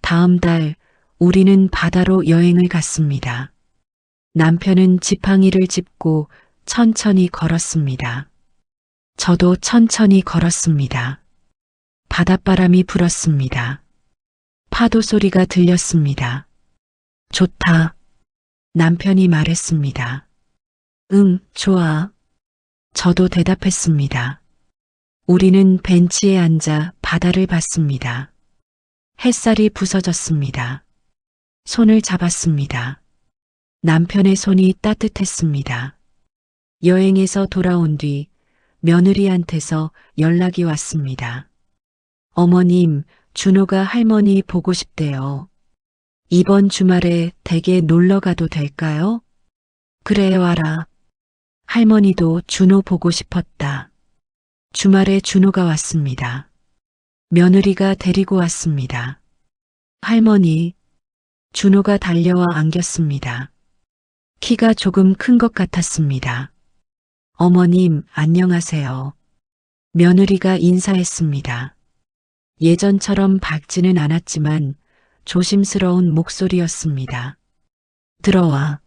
다음 달 우리는 바다로 여행을 갔습니다. 남편은 지팡이를 짚고 천천히 걸었습니다. 저도 천천히 걸었습니다. 바닷바람이 불었습니다. 파도 소리가 들렸습니다. 좋다. 남편이 말했습니다. 응, 좋아. 저도 대답했습니다. 우리는 벤치에 앉아 바다를 봤습니다. 햇살이 부서졌습니다. 손을 잡았습니다. 남편의 손이 따뜻했습니다. 여행에서 돌아온 뒤 며느리한테서 연락이 왔습니다. 어머님, 준호가 할머니 보고 싶대요. 이번 주말에 댁에 놀러 가도 될까요? 그래, 와라. 할머니도 준호 보고 싶었다. 주말에 준호가 왔습니다. 며느리가 데리고 왔습니다. 할머니, 준호가 달려와 안겼습니다. 키가 조금 큰 것 같았습니다. 어머님, 안녕하세요. 며느리가 인사했습니다. 예전처럼 밝지는 않았지만 조심스러운 목소리였습니다. 들어와.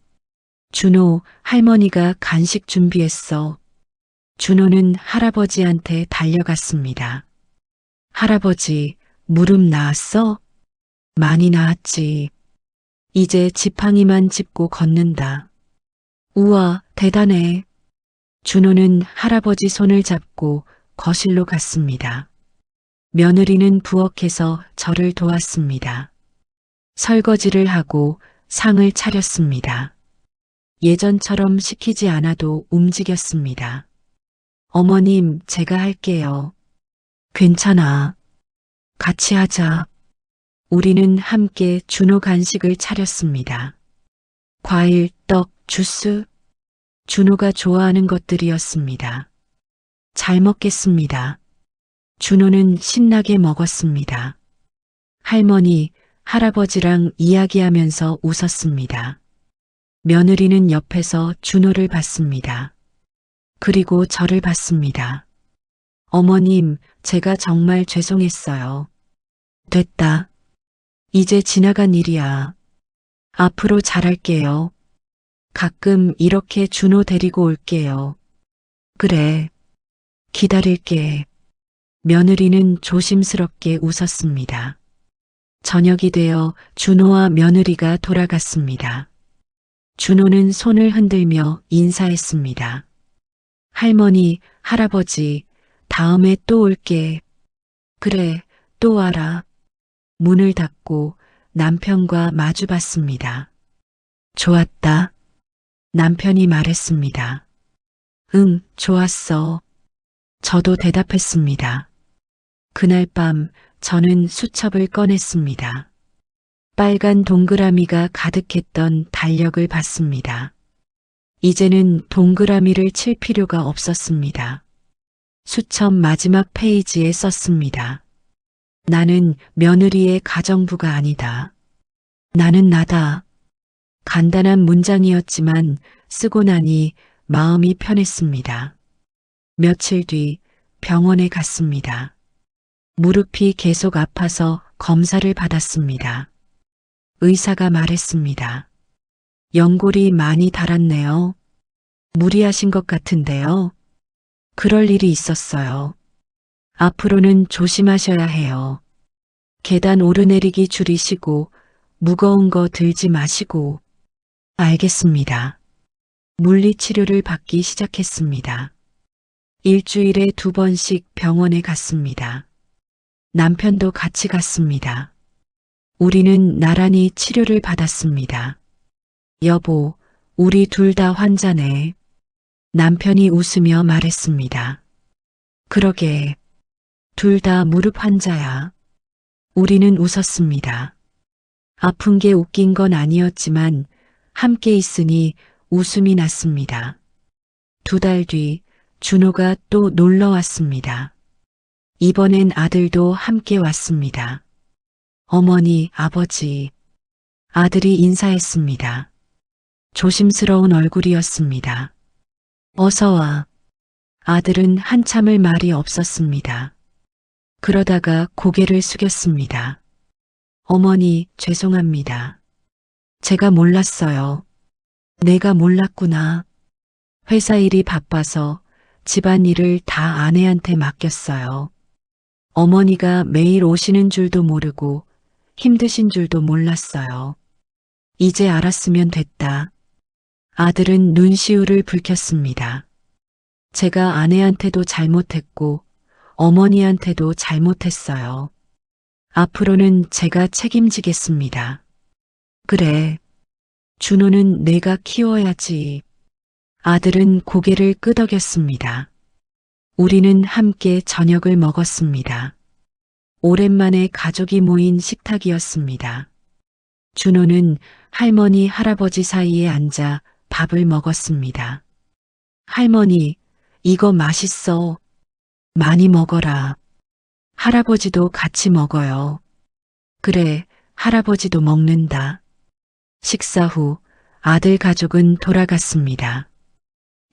준호, 할머니가 간식 준비했어. 준호는 할아버지한테 달려갔습니다. 할아버지, 무릎 나았어? 많이 나았지. 이제 지팡이만 짚고 걷는다. 우와, 대단해. 준호는 할아버지 손을 잡고 거실로 갔습니다. 며느리는 부엌에서 저를 도왔습니다. 설거지를 하고 상을 차렸습니다. 예전처럼 시키지 않아도 움직였습니다. 어머님, 제가 할게요. 괜찮아. 같이 하자. 우리는 함께 준호 간식을 차렸습니다. 과일, 떡, 주스. 준호가 좋아하는 것들이었습니다. 잘 먹겠습니다. 준호는 신나게 먹었습니다. 할머니, 할아버지랑 이야기하면서 웃었습니다. 며느리는 옆에서 준호를 봤습니다. 그리고 저를 봤습니다. 어머님, 제가 정말 죄송했어요. 됐다. 이제 지나간 일이야. 앞으로 잘할게요. 가끔 이렇게 준호 데리고 올게요. 그래. 기다릴게. 며느리는 조심스럽게 웃었습니다. 저녁이 되어 준호와 며느리가 돌아갔습니다. 준호는 손을 흔들며 인사했습니다. 할머니, 할아버지, 다음에 또 올게. 그래, 또 와라. 문을 닫고 남편과 마주 봤습니다. 좋았다. 남편이 말했습니다. 응, 좋았어. 저도 대답했습니다. 그날 밤 저는 수첩을 꺼냈습니다. 빨간 동그라미가 가득했던 달력을 봤습니다. 이제는 동그라미를 칠 필요가 없었습니다. 수첩 마지막 페이지에 썼습니다. 나는 며느리의 가정부가 아니다. 나는 나다. 간단한 문장이었지만 쓰고 나니 마음이 편했습니다. 며칠 뒤 병원에 갔습니다. 무릎이 계속 아파서 검사를 받았습니다. 의사가 말했습니다. 연골이 많이 닳았네요. 무리하신 것 같은데요. 그럴 일이 있었어요. 앞으로는 조심하셔야 해요. 계단 오르내리기 줄이시고 무거운 거 들지 마시고. 알겠습니다. 물리치료를 받기 시작했습니다. 일주일에 2번씩 병원에 갔습니다. 남편도 같이 갔습니다. 우리는 나란히 치료를 받았습니다. 여보, 우리 둘 다 환자네. 남편이 웃으며 말했습니다. 그러게, 둘 다 무릎 환자야. 우리는 웃었습니다. 아픈 게 웃긴 건 아니었지만 함께 있으니 웃음이 났습니다. 2달 뒤 준호가 또 놀러 왔습니다. 이번엔 아들도 함께 왔습니다. 어머니, 아버지, 아들이 인사했습니다. 조심스러운 얼굴이었습니다. 어서 와. 아들은 한참을 말이 없었습니다. 그러다가 고개를 숙였습니다. 어머니, 죄송합니다. 제가 몰랐어요. 내가 몰랐구나. 회사 일이 바빠서 집안일을 다 아내한테 맡겼어요. 어머니가 매일 오시는 줄도 모르고 힘드신 줄도 몰랐어요. 이제 알았으면 됐다. 아들은 눈시울을 붉혔습니다. 제가 아내한테도 잘못했고 어머니한테도 잘못했어요. 앞으로는 제가 책임지겠습니다. 그래. 준호는 내가 키워야지. 아들은 고개를 끄덕였습니다. 우리는 함께 저녁을 먹었습니다. 오랜만에 가족이 모인 식탁이었습니다. 준호는 할머니, 할아버지 사이에 앉아 밥을 먹었습니다. 할머니, 이거 맛있어. 많이 먹어라. 할아버지도 같이 먹어요. 그래, 할아버지도 먹는다. 식사 후 아들 가족은 돌아갔습니다.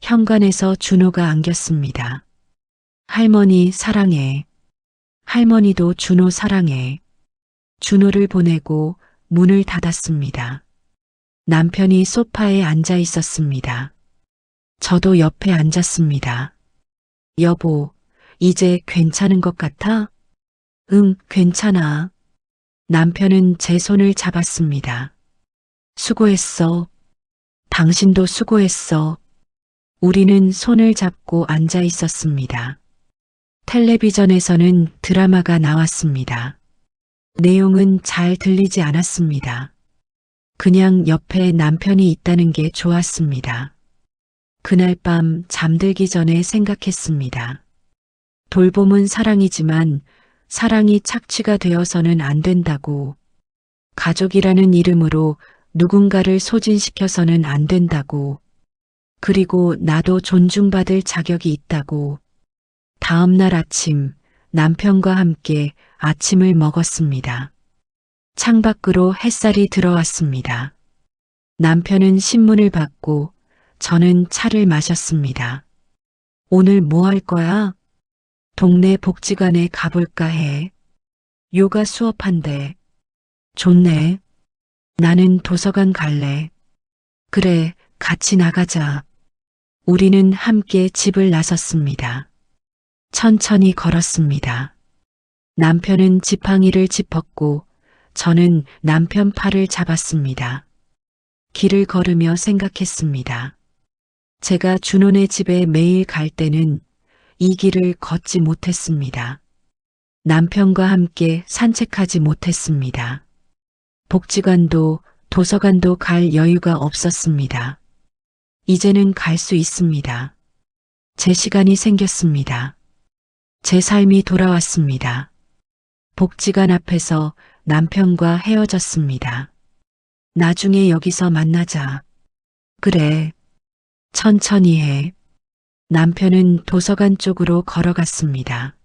현관에서 준호가 안겼습니다. 할머니 사랑해. 할머니도 준호 사랑해. 준호를 보내고 문을 닫았습니다. 남편이 소파에 앉아 있었습니다. 저도 옆에 앉았습니다. 여보, 이제 괜찮은 것 같아? 응, 괜찮아. 남편은 제 손을 잡았습니다. 수고했어. 당신도 수고했어. 우리는 손을 잡고 앉아 있었습니다. 텔레비전에서는 드라마가 나왔습니다. 내용은 잘 들리지 않았습니다. 그냥 옆에 남편이 있다는 게 좋았습니다. 그날 밤 잠들기 전에 생각했습니다. 돌봄은 사랑이지만 사랑이 착취가 되어서는 안 된다고. 가족이라는 이름으로 누군가를 소진시켜서는 안 된다고. 그리고 나도 존중받을 자격이 있다고. 다음 날 아침 남편과 함께 아침을 먹었습니다. 창밖으로 햇살이 들어왔습니다. 남편은 신문을 받고 저는 차를 마셨습니다. 오늘 뭐 할 거야? 동네 복지관에 가볼까 해. 요가 수업한대. 좋네. 나는 도서관 갈래. 그래, 같이 나가자. 우리는 함께 집을 나섰습니다. 천천히 걸었습니다. 남편은 지팡이를 짚었고 저는 남편 팔을 잡았습니다. 길을 걸으며 생각했습니다. 제가 준호네 집에 매일 갈 때는 이 길을 걷지 못했습니다. 남편과 함께 산책하지 못했습니다. 복지관도 도서관도 갈 여유가 없었습니다. 이제는 갈 수 있습니다. 제 시간이 생겼습니다. 제 삶이 돌아왔습니다. 복지관 앞에서 남편과 헤어졌습니다. 나중에 여기서 만나자. 그래. 천천히 해. 남편은 도서관 쪽으로 걸어갔습니다.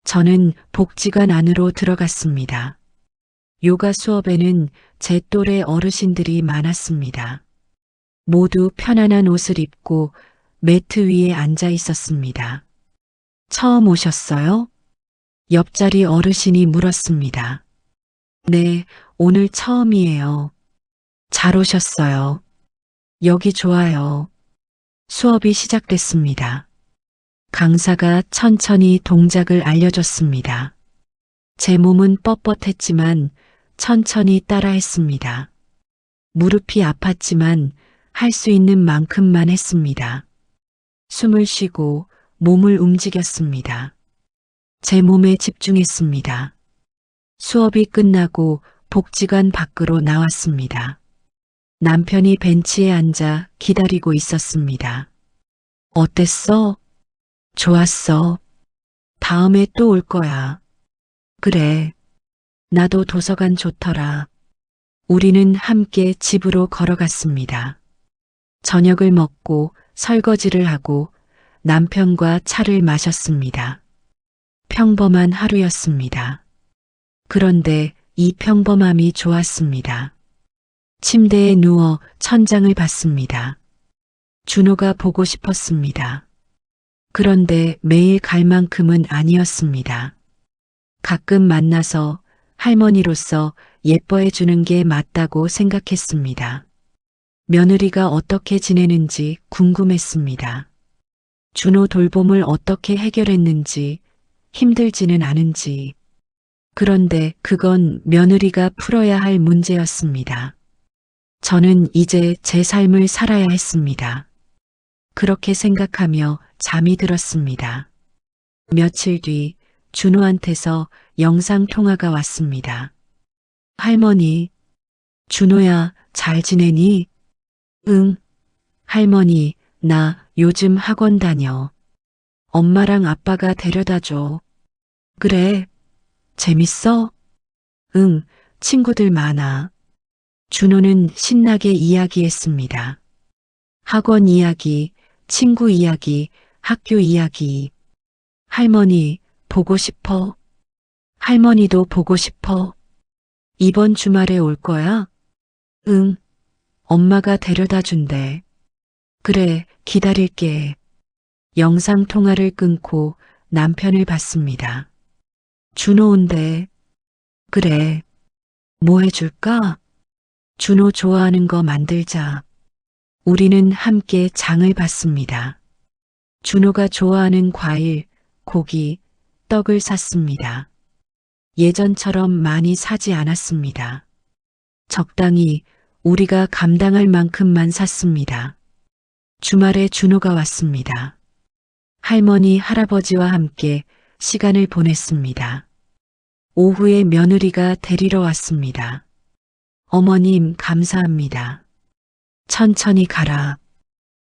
저는 복지관 안으로 들어갔습니다. 요가 수업에는 제 또래 어르신들이 많았습니다. 모두 편안한 옷을 입고 매트 위에 앉아 있었습니다. 처음 오셨어요? 옆자리 어르신이 물었습니다. 네, 오늘 처음이에요. 잘 오셨어요. 여기 좋아요. 수업이 시작됐습니다. 강사가 천천히 동작을 알려줬습니다. 제 몸은 뻣뻣했지만 천천히 따라했습니다. 무릎이 아팠지만 할 수 있는 만큼만 했습니다. 숨을 쉬고 몸을 움직였습니다. 제 몸에 집중했습니다. 수업이 끝나고 복지관 밖으로 나왔습니다. 남편이 벤치에 앉아 기다리고 있었습니다. 어땠어? 좋았어. 다음에 또 올 거야. 그래. 나도 도서관 좋더라. 우리는 함께 집으로 걸어갔습니다. 저녁을 먹고 설거지를 하고 남편과 차를 마셨습니다. 평범한 하루였습니다. 그런데 이 평범함이 좋았습니다. 침대에 누워 천장을 봤습니다. 준호가 보고 싶었습니다. 그런데 매일 갈 만큼은 아니었습니다. 가끔 만나서 할머니로서 예뻐해 주는 게 맞다고 생각했습니다. 며느리가 어떻게 지내는지 궁금했습니다. 준호 돌봄을 어떻게 해결했는지, 힘들지는 않은지. 그런데 그건 며느리가 풀어야 할 문제였습니다. 저는 이제 제 삶을 살아야 했습니다. 그렇게 생각하며 잠이 들었습니다. 며칠 뒤 준호한테서 영상통화가 왔습니다. 할머니, 준호야, 잘 지내니? 응. 할머니, 나 요즘 학원 다녀. 엄마랑 아빠가 데려다 줘. 그래. 재밌어? 응, 친구들 많아. 준호는 신나게 이야기했습니다. 학원 이야기, 친구 이야기, 학교 이야기. 할머니, 보고 싶어? 할머니도 보고 싶어? 이번 주말에 올 거야? 응. 엄마가 데려다 준대. 그래, 기다릴게. 영상통화를 끊고 남편을 봤습니다. 준호 온대. 그래. 뭐 해줄까? 준호 좋아하는 거 만들자. 우리는 함께 장을 봤습니다. 준호가 좋아하는 과일, 고기, 떡을 샀습니다. 예전처럼 많이 사지 않았습니다. 적당히 우리가 감당할 만큼만 샀습니다. 주말에 준호가 왔습니다. 할머니, 할아버지와 함께 시간을 보냈습니다. 오후에 며느리가 데리러 왔습니다. 어머님, 감사합니다. 천천히 가라.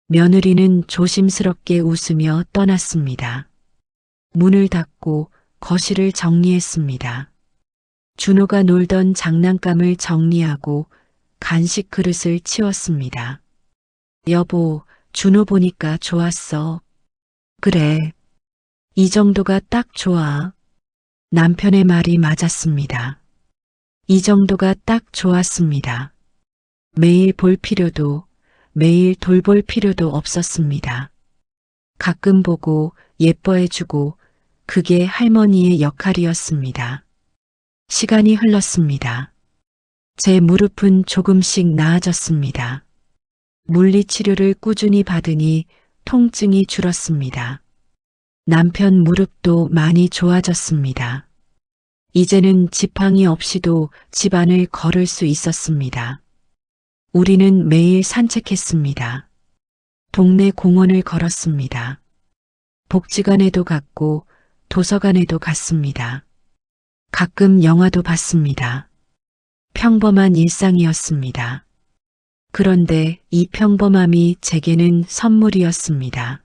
며느리는 조심스럽게 웃으며 떠났습니다. 문을 닫고 거실을 정리했습니다. 준호가 놀던 장난감을 정리하고 간식 그릇을 치웠습니다. 여보, 준호 보니까 좋았어. 그래. 이 정도가 딱 좋아. 남편의 말이 맞았습니다. 이 정도가 딱 좋았습니다. 매일 볼 필요도, 매일 돌볼 필요도 없었습니다. 가끔 보고 예뻐해주고 그게 할머니의 역할이었습니다. 시간이 흘렀습니다. 제 무릎은 조금씩 나아졌습니다. 물리치료를 꾸준히 받으니 통증이 줄었습니다. 남편 무릎도 많이 좋아졌습니다. 이제는 지팡이 없이도 집안을 걸을 수 있었습니다. 우리는 매일 산책했습니다. 동네 공원을 걸었습니다. 복지관에도 갔고 도서관에도 갔습니다. 가끔 영화도 봤습니다. 평범한 일상이었습니다. 그런데 이 평범함이 제게는 선물이었습니다.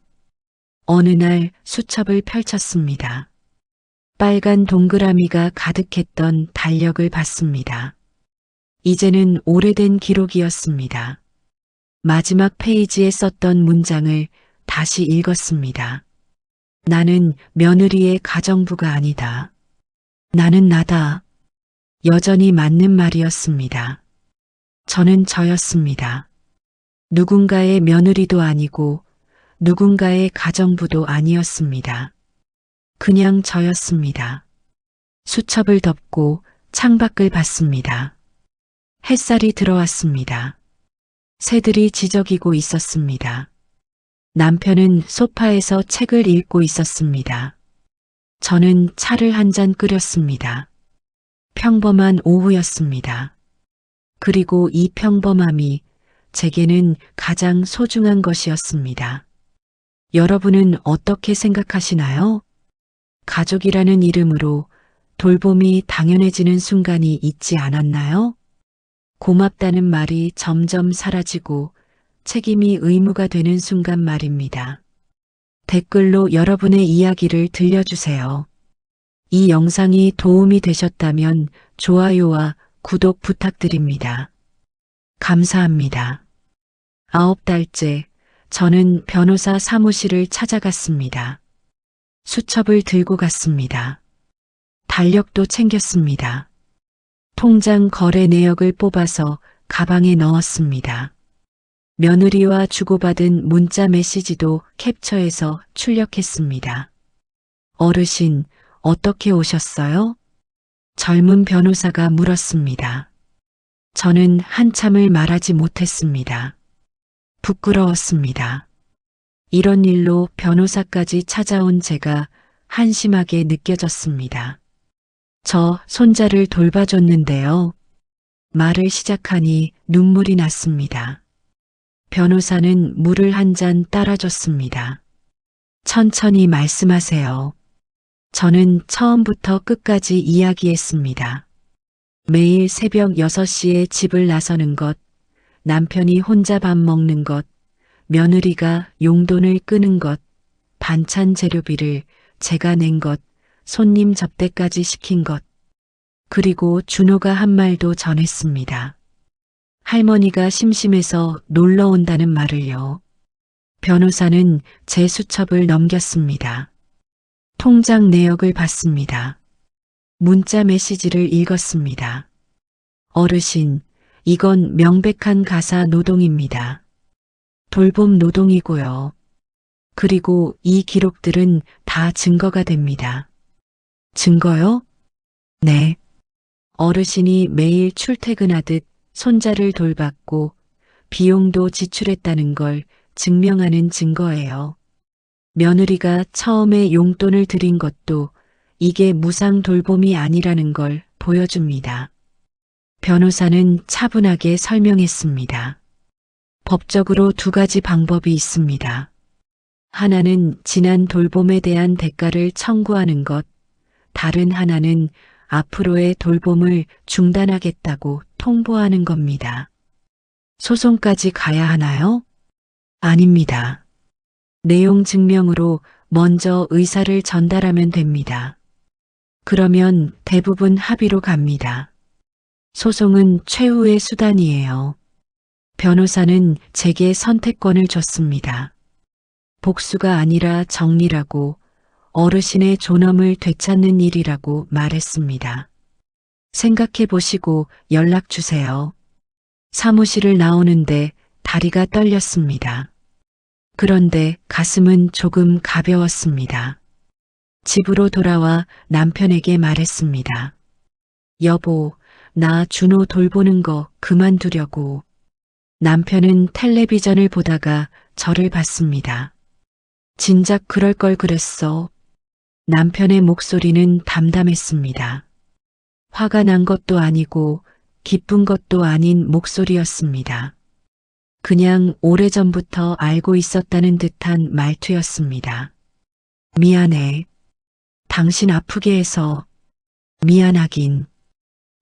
어느 날 수첩을 펼쳤습니다. 빨간 동그라미가 가득했던 달력을 봤습니다. 이제는 오래된 기록이었습니다. 마지막 페이지에 썼던 문장을 다시 읽었습니다. 나는 며느리의 가정부가 아니다. 나는 나다. 여전히 맞는 말이었습니다. 저는 저였습니다. 누군가의 며느리도 아니고 누군가의 가정부도 아니었습니다. 그냥 저였습니다. 수첩을 덮고 창밖을 봤습니다. 햇살이 들어왔습니다. 새들이 지저귀고 있었습니다. 남편은 소파에서 책을 읽고 있었습니다. 저는 차를 한 잔 끓였습니다. 평범한 오후였습니다. 그리고 이 평범함이 제게는 가장 소중한 것이었습니다. 여러분은 어떻게 생각하시나요? 가족이라는 이름으로 돌봄이 당연해지는 순간이 있지 않았나요? 고맙다는 말이 점점 사라지고 책임이 의무가 되는 순간 말입니다. 댓글로 여러분의 이야기를 들려주세요. 이 영상이 도움이 되셨다면 좋아요와 구독 부탁드립니다. 감사합니다. 9달째 저는 변호사 사무실을 찾아갔습니다. 수첩을 들고 갔습니다. 달력도 챙겼습니다. 통장 거래 내역을 뽑아서 가방에 넣었습니다. 며느리와 주고받은 문자 메시지도 캡처해서 출력했습니다. 어르신, 어떻게 오셨어요? 젊은 변호사가 물었습니다. 저는 한참을 말하지 못했습니다. 부끄러웠습니다. 이런 일로 변호사까지 찾아온 제가 한심하게 느껴졌습니다. 저 손자를 돌봐줬는데요. 말을 시작하니 눈물이 났습니다. 변호사는 물을 한 잔 따라줬습니다. 천천히 말씀하세요. 저는 처음부터 끝까지 이야기했습니다. 매일 새벽 6시에 집을 나서는 것, 남편이 혼자 밥 먹는 것, 며느리가 용돈을 끄는 것, 반찬 재료비를 제가 낸 것, 손님 접대까지 시킨 것, 그리고 준호가 한 말도 전했습니다. 할머니가 심심해서 놀러 온다는 말을요. 변호사는 제 수첩을 넘겼습니다. 통장 내역을 봤습니다. 문자 메시지를 읽었습니다. 어르신, 이건 명백한 가사 노동입니다. 돌봄 노동이고요. 그리고 이 기록들은 다 증거가 됩니다. 증거요? 네. 어르신이 매일 출퇴근하듯 손자를 돌봤고 비용도 지출했다는 걸 증명하는 증거예요. 며느리가 처음에 용돈을 드린 것도 이게 무상 돌봄이 아니라는 걸 보여줍니다. 변호사는 차분하게 설명했습니다. 법적으로 2가지 방법이 있습니다. 하나는 지난 돌봄에 대한 대가를 청구하는 것, 다른 하나는 앞으로의 돌봄을 중단하겠다고 통보하는 겁니다. 소송까지 가야 하나요? 아닙니다. 내용 증명으로 먼저 의사를 전달하면 됩니다. 그러면 대부분 합의로 갑니다. 소송은 최후의 수단이에요. 변호사는 제게 선택권을 줬습니다. 복수가 아니라 정리라고, 어르신의 존엄을 되찾는 일이라고 말했습니다. 생각해 보시고 연락 주세요. 사무실을 나오는데 다리가 떨렸습니다. 그런데 가슴은 조금 가벼웠습니다. 집으로 돌아와 남편에게 말했습니다. 여보, 나 준호 돌보는 거 그만두려고. 남편은 텔레비전을 보다가 저를 봤습니다. 진작 그럴 걸 그랬어. 남편의 목소리는 담담했습니다. 화가 난 것도 아니고 기쁜 것도 아닌 목소리였습니다. 그냥 오래전부터 알고 있었다는 듯한 말투였습니다. 미안해. 당신 아프게 해서. 미안하긴.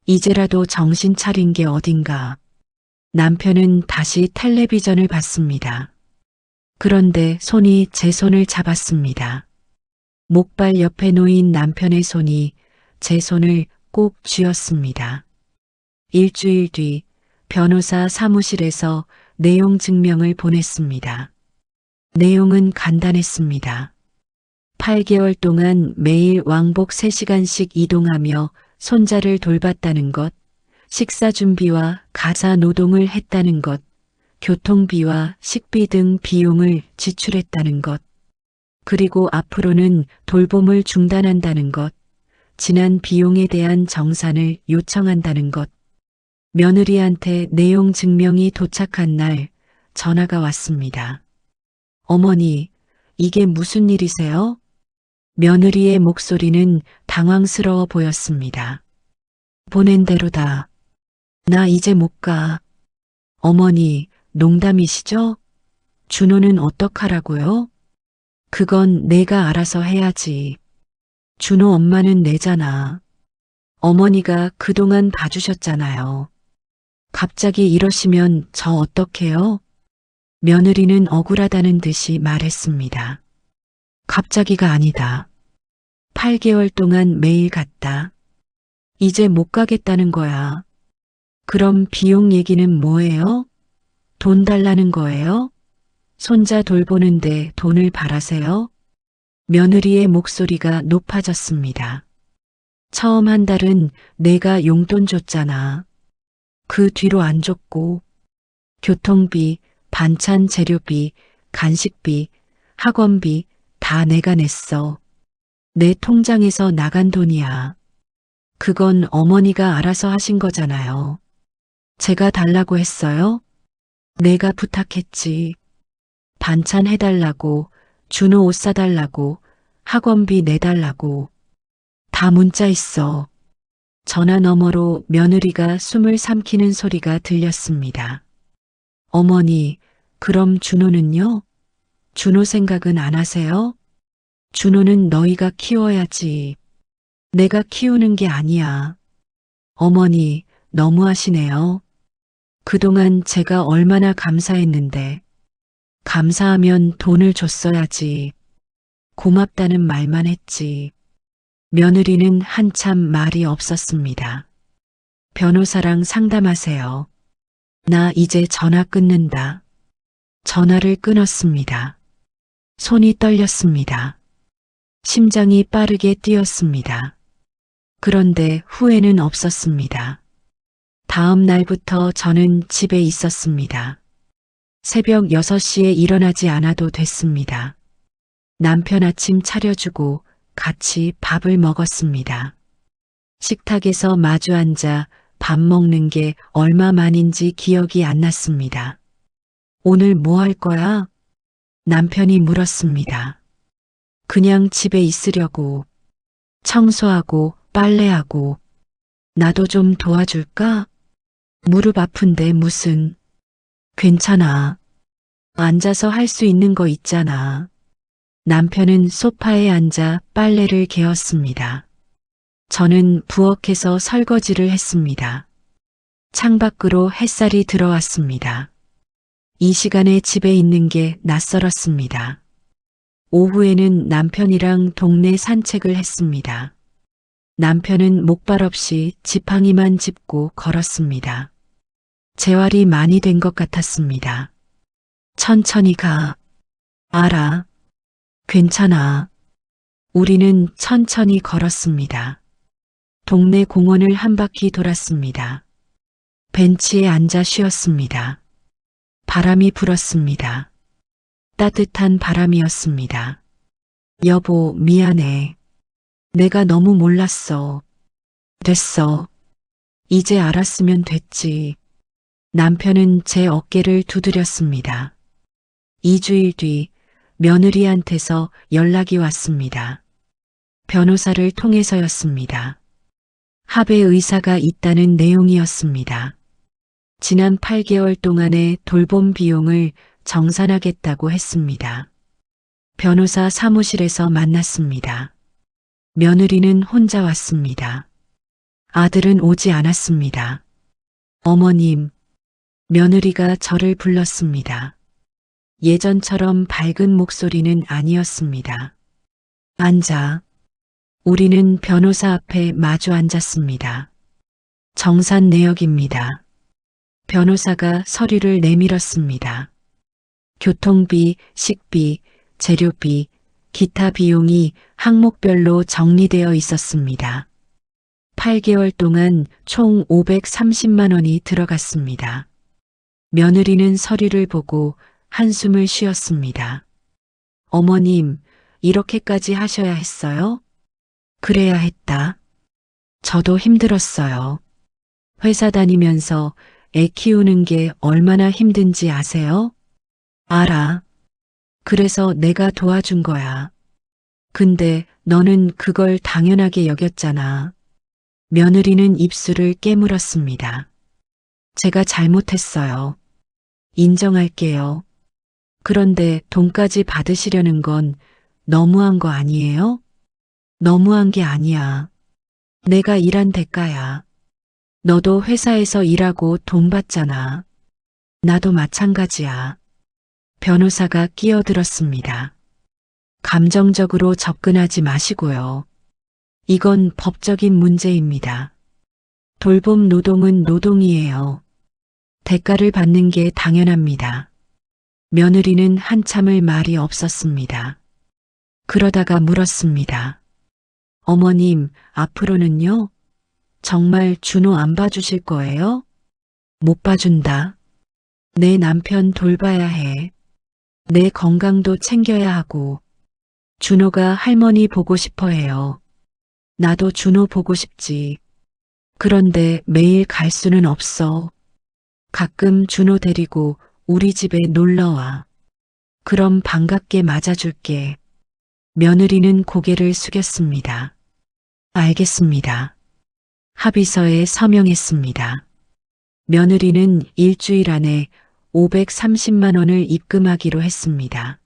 이제라도 정신 차린 게 어딘가. 남편은 다시 텔레비전을 봤습니다. 그런데 손이 제 손을 잡았습니다. 목발 옆에 놓인 남편의 손이 제 손을 꼭 쥐었습니다. 일주일 뒤 변호사 사무실에서 내용 증명을 보냈습니다. 내용은 간단했습니다. 8개월 동안 매일 왕복 3시간씩 이동하며 손자를 돌봤다는 것, 식사 준비와 가사 노동을 했다는 것, 교통비와 식비 등 비용을 지출했다는 것, 그리고 앞으로는 돌봄을 중단한다는 것, 지난 비용에 대한 정산을 요청한다는 것. 며느리한테 내용 증명이 도착한 날 전화가 왔습니다. 어머니, 이게 무슨 일이세요? 며느리의 목소리는 당황스러워 보였습니다. 보낸 대로다. 나 이제 못 가. 어머니, 농담이시죠? 준호는 어떡하라고요? 그건 내가 알아서 해야지. 준호 엄마는 내잖아. 어머니가 그동안 봐주셨잖아요. 갑자기 이러시면 저 어떡해요? 며느리는 억울하다는 듯이 말했습니다. 갑자기가 아니다. 8개월 동안 매일 갔다. 이제 못 가겠다는 거야. 그럼 비용 얘기는 뭐예요? 돈 달라는 거예요? 손자 돌보는데 돈을 바라세요? 며느리의 목소리가 높아졌습니다. 처음 한 달은 내가 용돈 줬잖아. 그 뒤로 안 줬고, 교통비, 반찬 재료비, 간식비, 학원비 다 내가 냈어. 내 통장에서 나간 돈이야. 그건 어머니가 알아서 하신 거잖아요. 제가 달라고 했어요? 내가 부탁했지. 반찬 해달라고, 준호 옷 사달라고, 학원비 내달라고. 다 문자 있어. 전화 너머로 며느리가 숨을 삼키는 소리가 들렸습니다. 어머니, 그럼 준호는요? 준호 생각은 안 하세요? 준호는 너희가 키워야지. 내가 키우는 게 아니야. 어머니, 너무하시네요. 그동안 제가 얼마나 감사했는데. 감사하면 돈을 줬어야지. 고맙다는 말만 했지. 며느리는 한참 말이 없었습니다. 변호사랑 상담하세요. 나 이제 전화 끊는다. 전화를 끊었습니다. 손이 떨렸습니다. 심장이 빠르게 뛰었습니다. 그런데 후회는 없었습니다. 다음 날부터 저는 집에 있었습니다. 새벽 6시에 일어나지 않아도 됐습니다. 남편 아침 차려주고 같이 밥을 먹었습니다. 식탁에서 마주 앉아 밥 먹는 게 얼마 만인지 기억이 안 났습니다. 오늘 뭐 할 거야? 남편이 물었습니다. 그냥 집에 있으려고. 청소하고 빨래하고. 나도 좀 도와줄까? 무릎 아픈데 무슨. 괜찮아. 앉아서 할 수 있는 거 있잖아. 남편은 소파에 앉아 빨래를 개었습니다. 저는 부엌에서 설거지를 했습니다. 창밖으로 햇살이 들어왔습니다. 이 시간에 집에 있는 게 낯설었습니다. 오후에는 남편이랑 동네 산책을 했습니다. 남편은 목발 없이 지팡이만 짚고 걸었습니다. 재활이 많이 된 것 같았습니다. 천천히 가. 알아. 괜찮아. 우리는 천천히 걸었습니다. 동네 공원을 한 바퀴 돌았습니다. 벤치에 앉아 쉬었습니다. 바람이 불었습니다. 따뜻한 바람이었습니다. 여보, 미안해. 내가 너무 몰랐어. 됐어. 이제 알았으면 됐지. 남편은 제 어깨를 두드렸습니다. 2주일 뒤 며느리한테서 연락이 왔습니다. 변호사를 통해서였습니다. 합의 의사가 있다는 내용이었습니다. 지난 8개월 동안의 돌봄 비용을 정산하겠다고 했습니다. 변호사 사무실에서 만났습니다. 며느리는 혼자 왔습니다. 아들은 오지 않았습니다. 어머님, 며느리가 저를 불렀습니다. 예전처럼 밝은 목소리는 아니었습니다. 앉아. 우리는 변호사 앞에 마주 앉았습니다. 정산 내역입니다. 변호사가 서류를 내밀었습니다. 교통비, 식비, 재료비, 기타 비용이 항목별로 정리되어 있었습니다. 8개월 동안 총 530만 원이 들어갔습니다. 며느리는 서류를 보고 한숨을 쉬었습니다. 어머님, 이렇게까지 하셔야 했어요? 그래야 했다. 저도 힘들었어요. 회사 다니면서 애 키우는 게 얼마나 힘든지 아세요? 알아. 그래서 내가 도와준 거야. 근데 너는 그걸 당연하게 여겼잖아. 며느리는 입술을 깨물었습니다. 제가 잘못했어요. 인정할게요. 그런데 돈까지 받으시려는 건 너무한 거 아니에요? 너무한 게 아니야. 내가 일한 대가야. 너도 회사에서 일하고 돈 받잖아. 나도 마찬가지야. 변호사가 끼어들었습니다. 감정적으로 접근하지 마시고요. 이건 법적인 문제입니다. 돌봄 노동은 노동이에요. 대가를 받는 게 당연합니다. 며느리는 한참을 말이 없었습니다. 그러다가 물었습니다. 어머님, 앞으로는요? 정말 준호 안 봐주실 거예요? 못 봐준다. 내 남편 돌봐야 해. 내 건강도 챙겨야 하고. 준호가 할머니 보고 싶어 해요. 나도 준호 보고 싶지. 그런데 매일 갈 수는 없어. 가끔 준호 데리고 우리 집에 놀러 와. 그럼 반갑게 맞아줄게. 며느리는 고개를 숙였습니다. 알겠습니다. 합의서에 서명했습니다. 며느리는 일주일 안에 530만 원을 입금하기로 했습니다.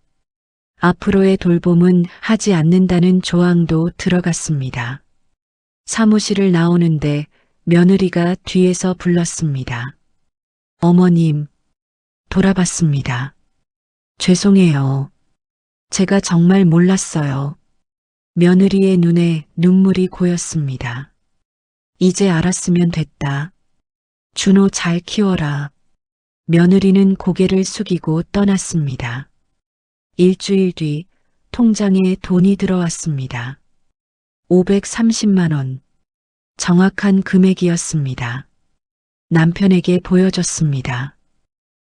앞으로의 돌봄은 하지 않는다는 조항도 들어갔습니다. 사무실을 나오는데 며느리가 뒤에서 불렀습니다. 어머님, 돌아봤습니다. 죄송해요. 제가 정말 몰랐어요. 며느리의 눈에 눈물이 고였습니다. 이제 알았으면 됐다. 준호 잘 키워라. 며느리는 고개를 숙이고 떠났습니다. 일주일 뒤 통장에 돈이 들어왔습니다. 530만 원. 정확한 금액이었습니다. 남편에게 보여줬습니다.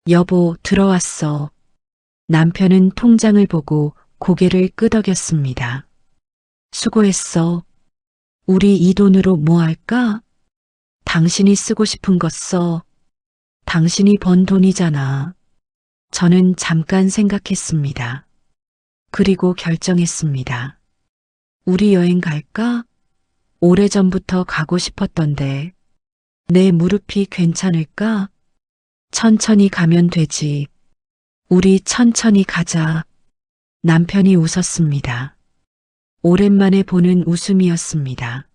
여보, 들어왔어. 남편은 통장을 보고 고개를 끄덕였습니다. 수고했어. 우리 이 돈으로 뭐 할까? 당신이 쓰고 싶은 것 써. 당신이 번 돈이잖아. 저는 잠깐 생각했습니다. 그리고 결정했습니다. 우리 여행 갈까? 오래전부터 가고 싶었던데. 내 무릎이 괜찮을까? 천천히 가면 되지. 우리 천천히 가자. 남편이 웃었습니다. 오랜만에 보는 웃음이었습니다.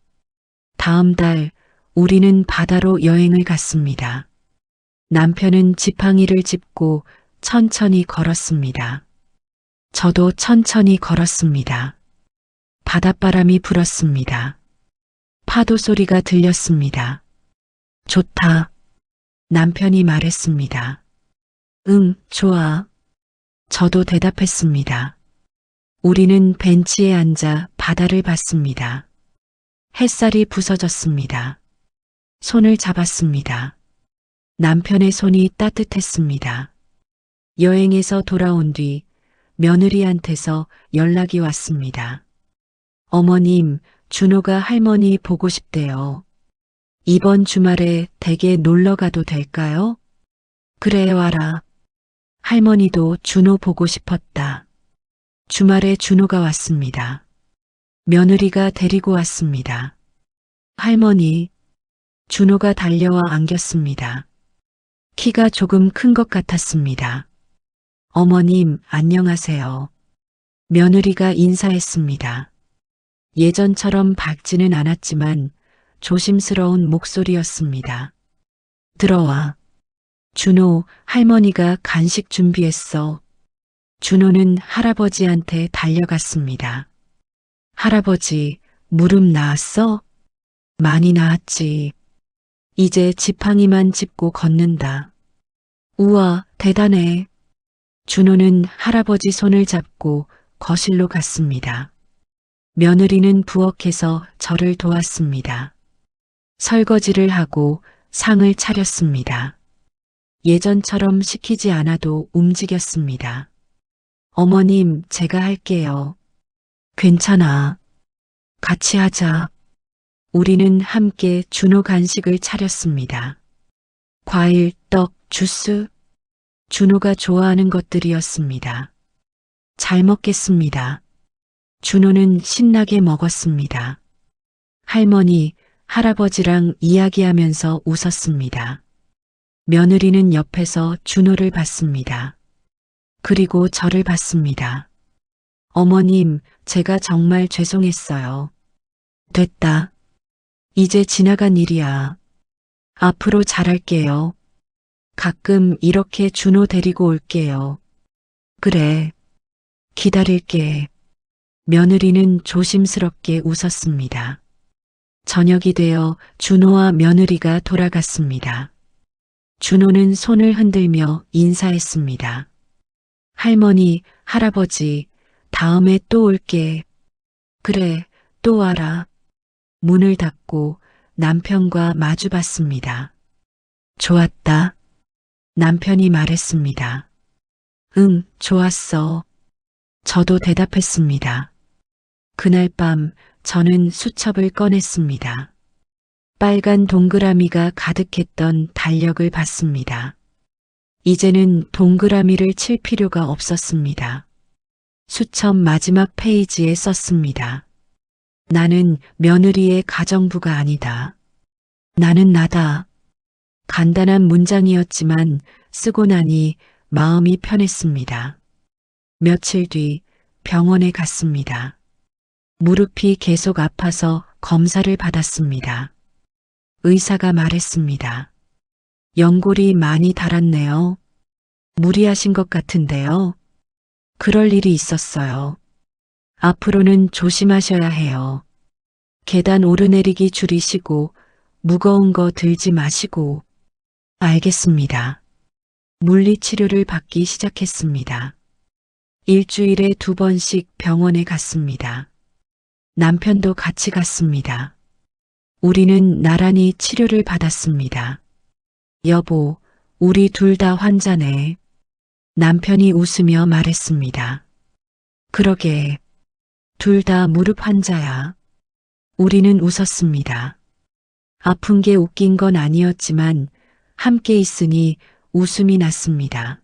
다음 달 우리는 바다로 여행을 갔습니다. 남편은 지팡이를 짚고 천천히 걸었습니다. 저도 천천히 걸었습니다. 바닷바람이 불었습니다. 파도 소리가 들렸습니다. 좋다. 남편이 말했습니다. 응, 좋아. 저도 대답했습니다. 우리는 벤치에 앉아 바다를 봤습니다. 햇살이 부서졌습니다. 손을 잡았습니다. 남편의 손이 따뜻했습니다. 여행에서 돌아온 뒤 며느리한테서 연락이 왔습니다. 어머님, 준호가 할머니 보고 싶대요. 이번 주말에 댁에 놀러 가도 될까요? 그래, 와라. 할머니도 준호 보고 싶었다. 주말에 준호가 왔습니다. 며느리가 데리고 왔습니다. 할머니, 준호가 달려와 안겼습니다. 키가 조금 큰 것 같았습니다. 어머님, 안녕하세요. 며느리가 인사했습니다. 예전처럼 밝지는 않았지만 조심스러운 목소리였습니다. 들어와. 준호, 할머니가 간식 준비했어. 준호는 할아버지한테 달려갔습니다. 할아버지, 무릎 나았어? 많이 나았지. 이제 지팡이만 짚고 걷는다. 우와, 대단해. 준호는 할아버지 손을 잡고 거실로 갔습니다. 며느리는 부엌에서 저를 도왔습니다. 설거지를 하고 상을 차렸습니다. 예전처럼 시키지 않아도 움직였습니다. 어머님, 제가 할게요. 괜찮아. 같이 하자. 우리는 함께 준호 간식을 차렸습니다. 과일, 떡, 주스. 준호가 좋아하는 것들이었습니다. 잘 먹겠습니다. 준호는 신나게 먹었습니다. 할머니, 할아버지랑 이야기하면서 웃었습니다. 며느리는 옆에서 준호를 봤습니다. 그리고 저를 봤습니다. 어머님, 제가 정말 죄송했어요. 됐다. 이제 지나간 일이야. 앞으로 잘할게요. 가끔 이렇게 준호 데리고 올게요. 그래. 기다릴게. 며느리는 조심스럽게 웃었습니다. 저녁이 되어 준호와 며느리가 돌아갔습니다. 준호는 손을 흔들며 인사했습니다. 할머니, 할아버지, 다음에 또 올게. 그래, 또 와라. 문을 닫고 남편과 마주봤습니다. 좋았다. 남편이 말했습니다. 응, 좋았어. 저도 대답했습니다. 그날 밤 저는 수첩을 꺼냈습니다. 빨간 동그라미가 가득했던 달력을 봤습니다. 이제는 동그라미를 칠 필요가 없었습니다. 수첩 마지막 페이지에 썼습니다. 나는 며느리의 가정부가 아니다. 나는 나다. 간단한 문장이었지만 쓰고 나니 마음이 편했습니다. 며칠 뒤 병원에 갔습니다. 무릎이 계속 아파서 검사를 받았습니다. 의사가 말했습니다. 연골이 많이 닳았네요. 무리하신 것 같은데요. 그럴 일이 있었어요. 앞으로는 조심하셔야 해요. 계단 오르내리기 줄이시고 무거운 거 들지 마시고. 알겠습니다. 물리치료를 받기 시작했습니다. 일주일에 2번씩 병원에 갔습니다. 남편도 같이 갔습니다. 우리는 나란히 치료를 받았습니다. 여보, 우리 둘 다 환자네. 남편이 웃으며 말했습니다. 그러게, 둘 다 무릎 환자야. 우리는 웃었습니다. 아픈 게 웃긴 건 아니었지만 함께 있으니 웃음이 났습니다.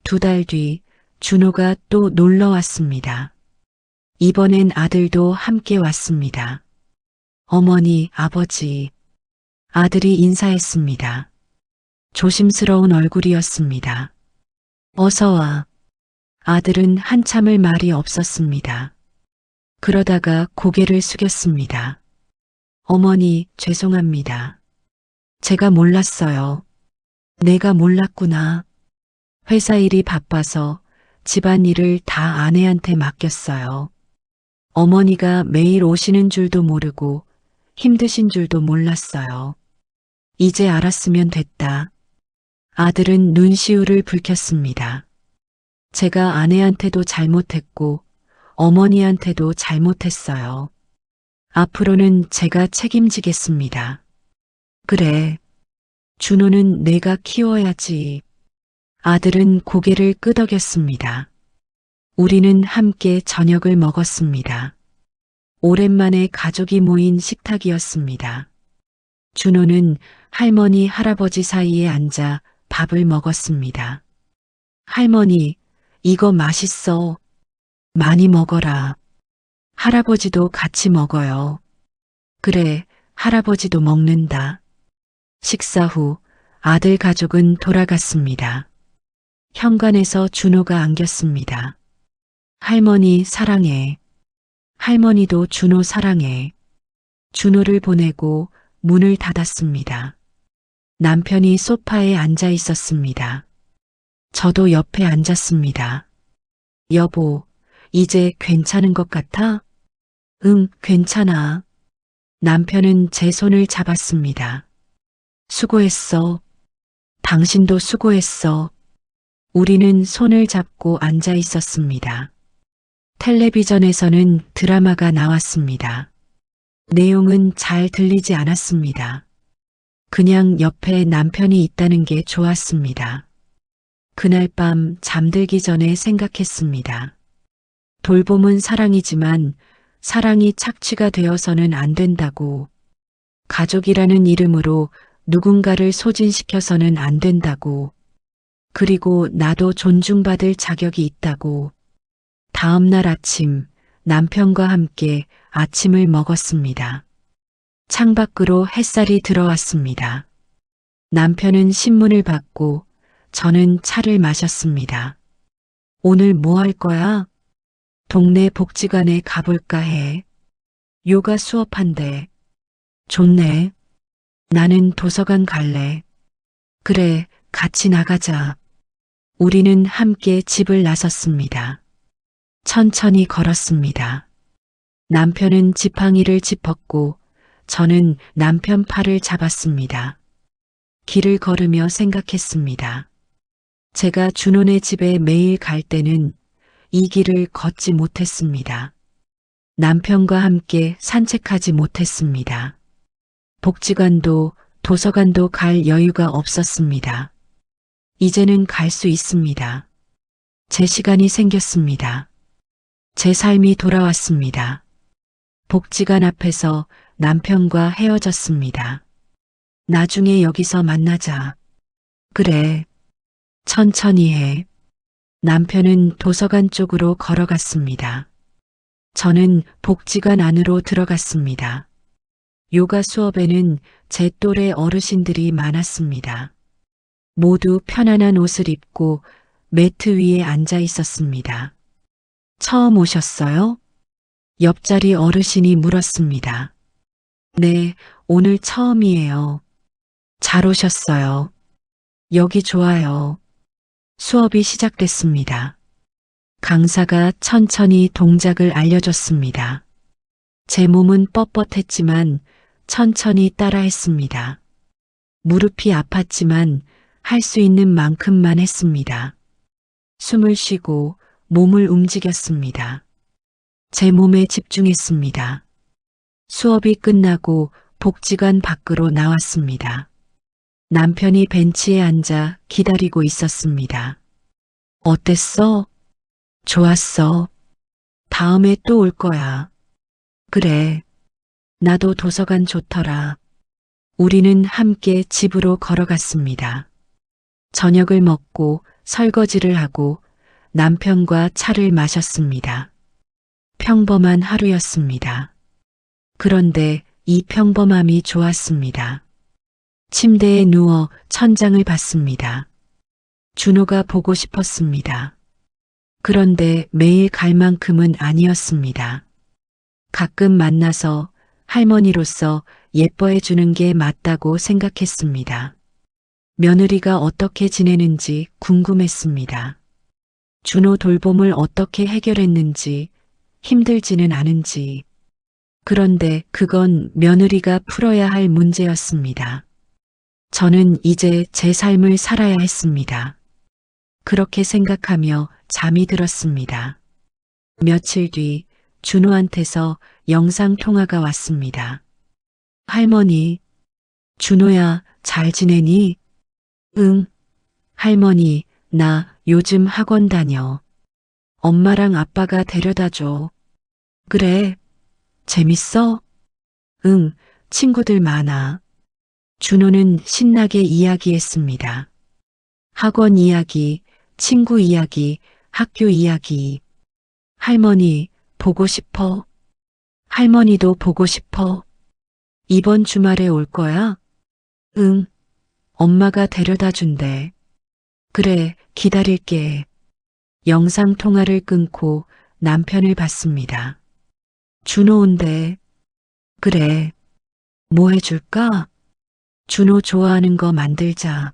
2달 뒤 준호가 또 놀러 왔습니다. 이번엔 아들도 함께 왔습니다. 어머니, 아버지, 아들이 인사했습니다. 조심스러운 얼굴이었습니다. 어서 와. 아들은 한참을 말이 없었습니다. 그러다가 고개를 숙였습니다. 어머니, 죄송합니다. 제가 몰랐어요. 내가 몰랐구나. 회사 일이 바빠서 집안일을 다 아내한테 맡겼어요. 어머니가 매일 오시는 줄도 모르고 힘드신 줄도 몰랐어요. 이제 알았으면 됐다. 아들은 눈시울을 붉혔습니다. 제가 아내한테도 잘못했고 어머니한테도 잘못했어요. 앞으로는 제가 책임지겠습니다. 그래. 준호는 내가 키워야지. 아들은 고개를 끄덕였습니다. 우리는 함께 저녁을 먹었습니다. 오랜만에 가족이 모인 식탁이었습니다. 준호는 할머니, 할아버지 사이에 앉아 밥을 먹었습니다. 할머니, 이거 맛있어. 많이 먹어라. 할아버지도 같이 먹어요. 그래, 할아버지도 먹는다. 식사 후 아들 가족은 돌아갔습니다. 현관에서 준호가 안겼습니다. 할머니 사랑해. 할머니도 준호 사랑해. 준호를 보내고 문을 닫았습니다. 남편이 소파에 앉아 있었습니다. 저도 옆에 앉았습니다. 여보, 이제 괜찮은 것 같아? 응, 괜찮아. 남편은 제 손을 잡았습니다. 수고했어. 당신도 수고했어. 우리는 손을 잡고 앉아 있었습니다. 텔레비전에서는 드라마가 나왔습니다. 내용은 잘 들리지 않았습니다. 그냥 옆에 남편이 있다는 게 좋았습니다. 그날 밤 잠들기 전에 생각했습니다. 돌봄은 사랑이지만 사랑이 착취가 되어서는 안 된다고. 가족이라는 이름으로 누군가를 소진시켜서는 안 된다고. 그리고 나도 존중받을 자격이 있다고. 다음 날 아침 남편과 함께 아침을 먹었습니다. 창밖으로 햇살이 들어왔습니다. 남편은 신문을 받고 저는 차를 마셨습니다. 오늘 뭐 할 거야? 동네 복지관에 가볼까 해. 요가 수업한대. 좋네. 나는 도서관 갈래. 그래, 같이 나가자. 우리는 함께 집을 나섰습니다. 천천히 걸었습니다. 남편은 지팡이를 짚었고 저는 남편 팔을 잡았습니다. 길을 걸으며 생각했습니다. 제가 준호네 집에 매일 갈 때는 이 길을 걷지 못했습니다. 남편과 함께 산책하지 못했습니다. 복지관도 도서관도 갈 여유가 없었습니다. 이제는 갈 수 있습니다. 제 시간이 생겼습니다. 제 삶이 돌아왔습니다. 복지관 앞에서 남편과 헤어졌습니다. 나중에 여기서 만나자. 그래. 천천히 해. 남편은 도서관 쪽으로 걸어갔습니다. 저는 복지관 안으로 들어갔습니다. 요가 수업에는 제 또래 어르신들이 많았습니다. 모두 편안한 옷을 입고 매트 위에 앉아 있었습니다. 처음 오셨어요? 옆자리 어르신이 물었습니다. 네, 오늘 처음이에요. 잘 오셨어요. 여기 좋아요. 수업이 시작됐습니다. 강사가 천천히 동작을 알려줬습니다. 제 몸은 뻣뻣했지만 천천히 따라했습니다. 무릎이 아팠지만 할 수 있는 만큼만 했습니다. 숨을 쉬고 몸을 움직였습니다. 제 몸에 집중했습니다. 수업이 끝나고 복지관 밖으로 나왔습니다. 남편이 벤치에 앉아 기다리고 있었습니다. 어땠어? 좋았어. 다음에 또 올 거야. 그래. 나도 도서관 좋더라. 우리는 함께 집으로 걸어갔습니다. 저녁을 먹고 설거지를 하고 남편과 차를 마셨습니다. 평범한 하루였습니다. 그런데 이 평범함이 좋았습니다. 침대에 누워 천장을 봤습니다. 준호가 보고 싶었습니다. 그런데 매일 갈 만큼은 아니었습니다. 가끔 만나서 할머니로서 예뻐해 주는 게 맞다고 생각했습니다. 며느리가 어떻게 지내는지 궁금했습니다. 준호 돌봄을 어떻게 해결했는지, 힘들지는 않은지. 그런데 그건 며느리가 풀어야 할 문제였습니다. 저는 이제 제 삶을 살아야 했습니다. 그렇게 생각하며 잠이 들었습니다. 며칠 뒤 준호한테서 영상 통화가 왔습니다. 할머니, 준호야, 잘 지내니? 응. 할머니, 나 요즘 학원 다녀. 엄마랑 아빠가 데려다 줘. 그래. 재밌어? 응, 친구들 많아. 준호는 신나게 이야기했습니다. 학원 이야기, 친구 이야기, 학교 이야기. 할머니, 보고 싶어? 할머니도 보고 싶어? 이번 주말에 올 거야? 응. 엄마가 데려다 준대. 그래, 기다릴게. 영상 통화를 끊고 남편을 봤습니다. 준호 온대. 그래. 뭐 해줄까? 준호 좋아하는 거 만들자.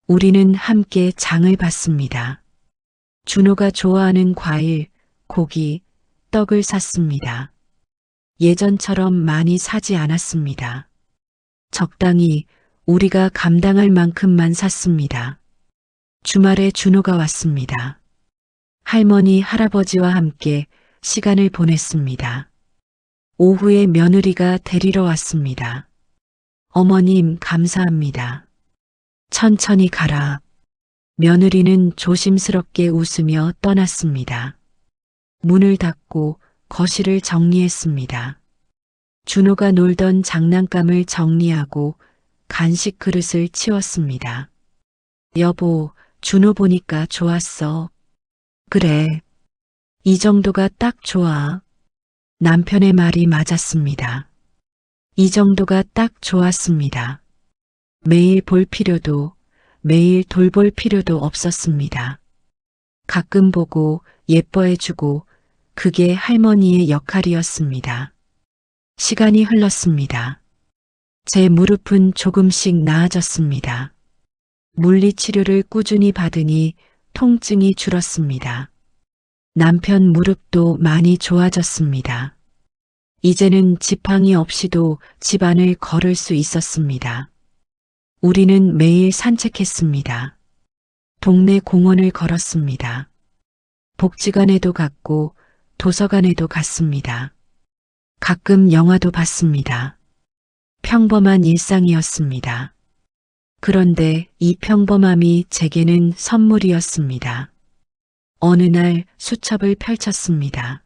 우리는 함께 장을 봤습니다. 준호가 좋아하는 과일, 고기, 떡을 샀습니다. 예전처럼 많이 사지 않았습니다. 적당히 우리가 감당할 만큼만 샀습니다. 주말에 준호가 왔습니다. 할머니, 할아버지와 함께 시간을 보냈습니다. 오후에 며느리가 데리러 왔습니다. 어머님, 감사합니다. 천천히 가라. 며느리는 조심스럽게 웃으며 떠났습니다. 문을 닫고 거실을 정리했습니다. 준호가 놀던 장난감을 정리하고 간식 그릇을 치웠습니다. 여보, 준호 보니까 좋았어. 그래. 이 정도가 딱 좋아. 남편의 말이 맞았습니다. 이 정도가 딱 좋았습니다. 매일 볼 필요도, 매일 돌볼 필요도 없었습니다. 가끔 보고 예뻐해주고 그게 할머니의 역할이었습니다. 시간이 흘렀습니다. 제 무릎은 조금씩 나아졌습니다. 물리치료를 꾸준히 받으니 통증이 줄었습니다. 남편 무릎도 많이 좋아졌습니다. 이제는 지팡이 없이도 집안을 걸을 수 있었습니다. 우리는 매일 산책했습니다. 동네 공원을 걸었습니다. 복지관에도 갔고 도서관에도 갔습니다. 가끔 영화도 봤습니다. 평범한 일상이었습니다. 그런데 이 평범함이 제게는 선물이었습니다. 어느 날 수첩을 펼쳤습니다.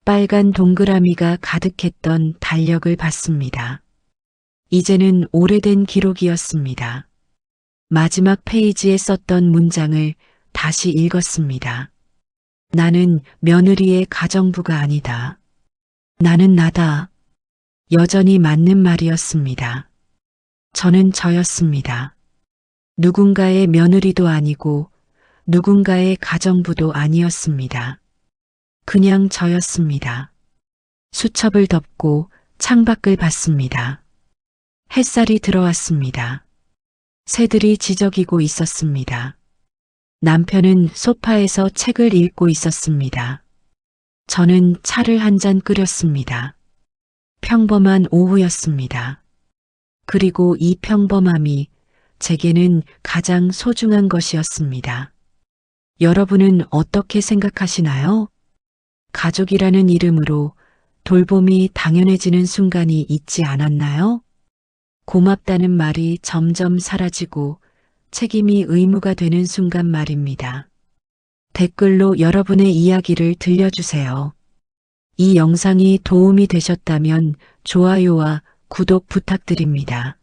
빨간 동그라미가 가득했던 달력을 봤습니다. 이제는 오래된 기록이었습니다. 마지막 페이지에 썼던 문장을 다시 읽었습니다. 나는 며느리의 가정부가 아니다. 나는 나다. 여전히 맞는 말이었습니다. 저는 저였습니다. 누군가의 며느리도 아니고 누군가의 가정부도 아니었습니다. 그냥 저였습니다. 수첩을 덮고 창밖을 봤습니다. 햇살이 들어왔습니다. 새들이 지저귀고 있었습니다. 남편은 소파에서 책을 읽고 있었습니다. 저는 차를 한 잔 끓였습니다. 평범한 오후였습니다. 그리고 이 평범함이 제게는 가장 소중한 것이었습니다. 여러분은 어떻게 생각하시나요? 가족이라는 이름으로 돌봄이 당연해지는 순간이 있지 않았나요? 고맙다는 말이 점점 사라지고 책임이 의무가 되는 순간 말입니다. 댓글로 여러분의 이야기를 들려주세요. 이 영상이 도움이 되셨다면 좋아요와 구독 부탁드립니다.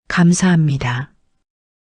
감사합니다.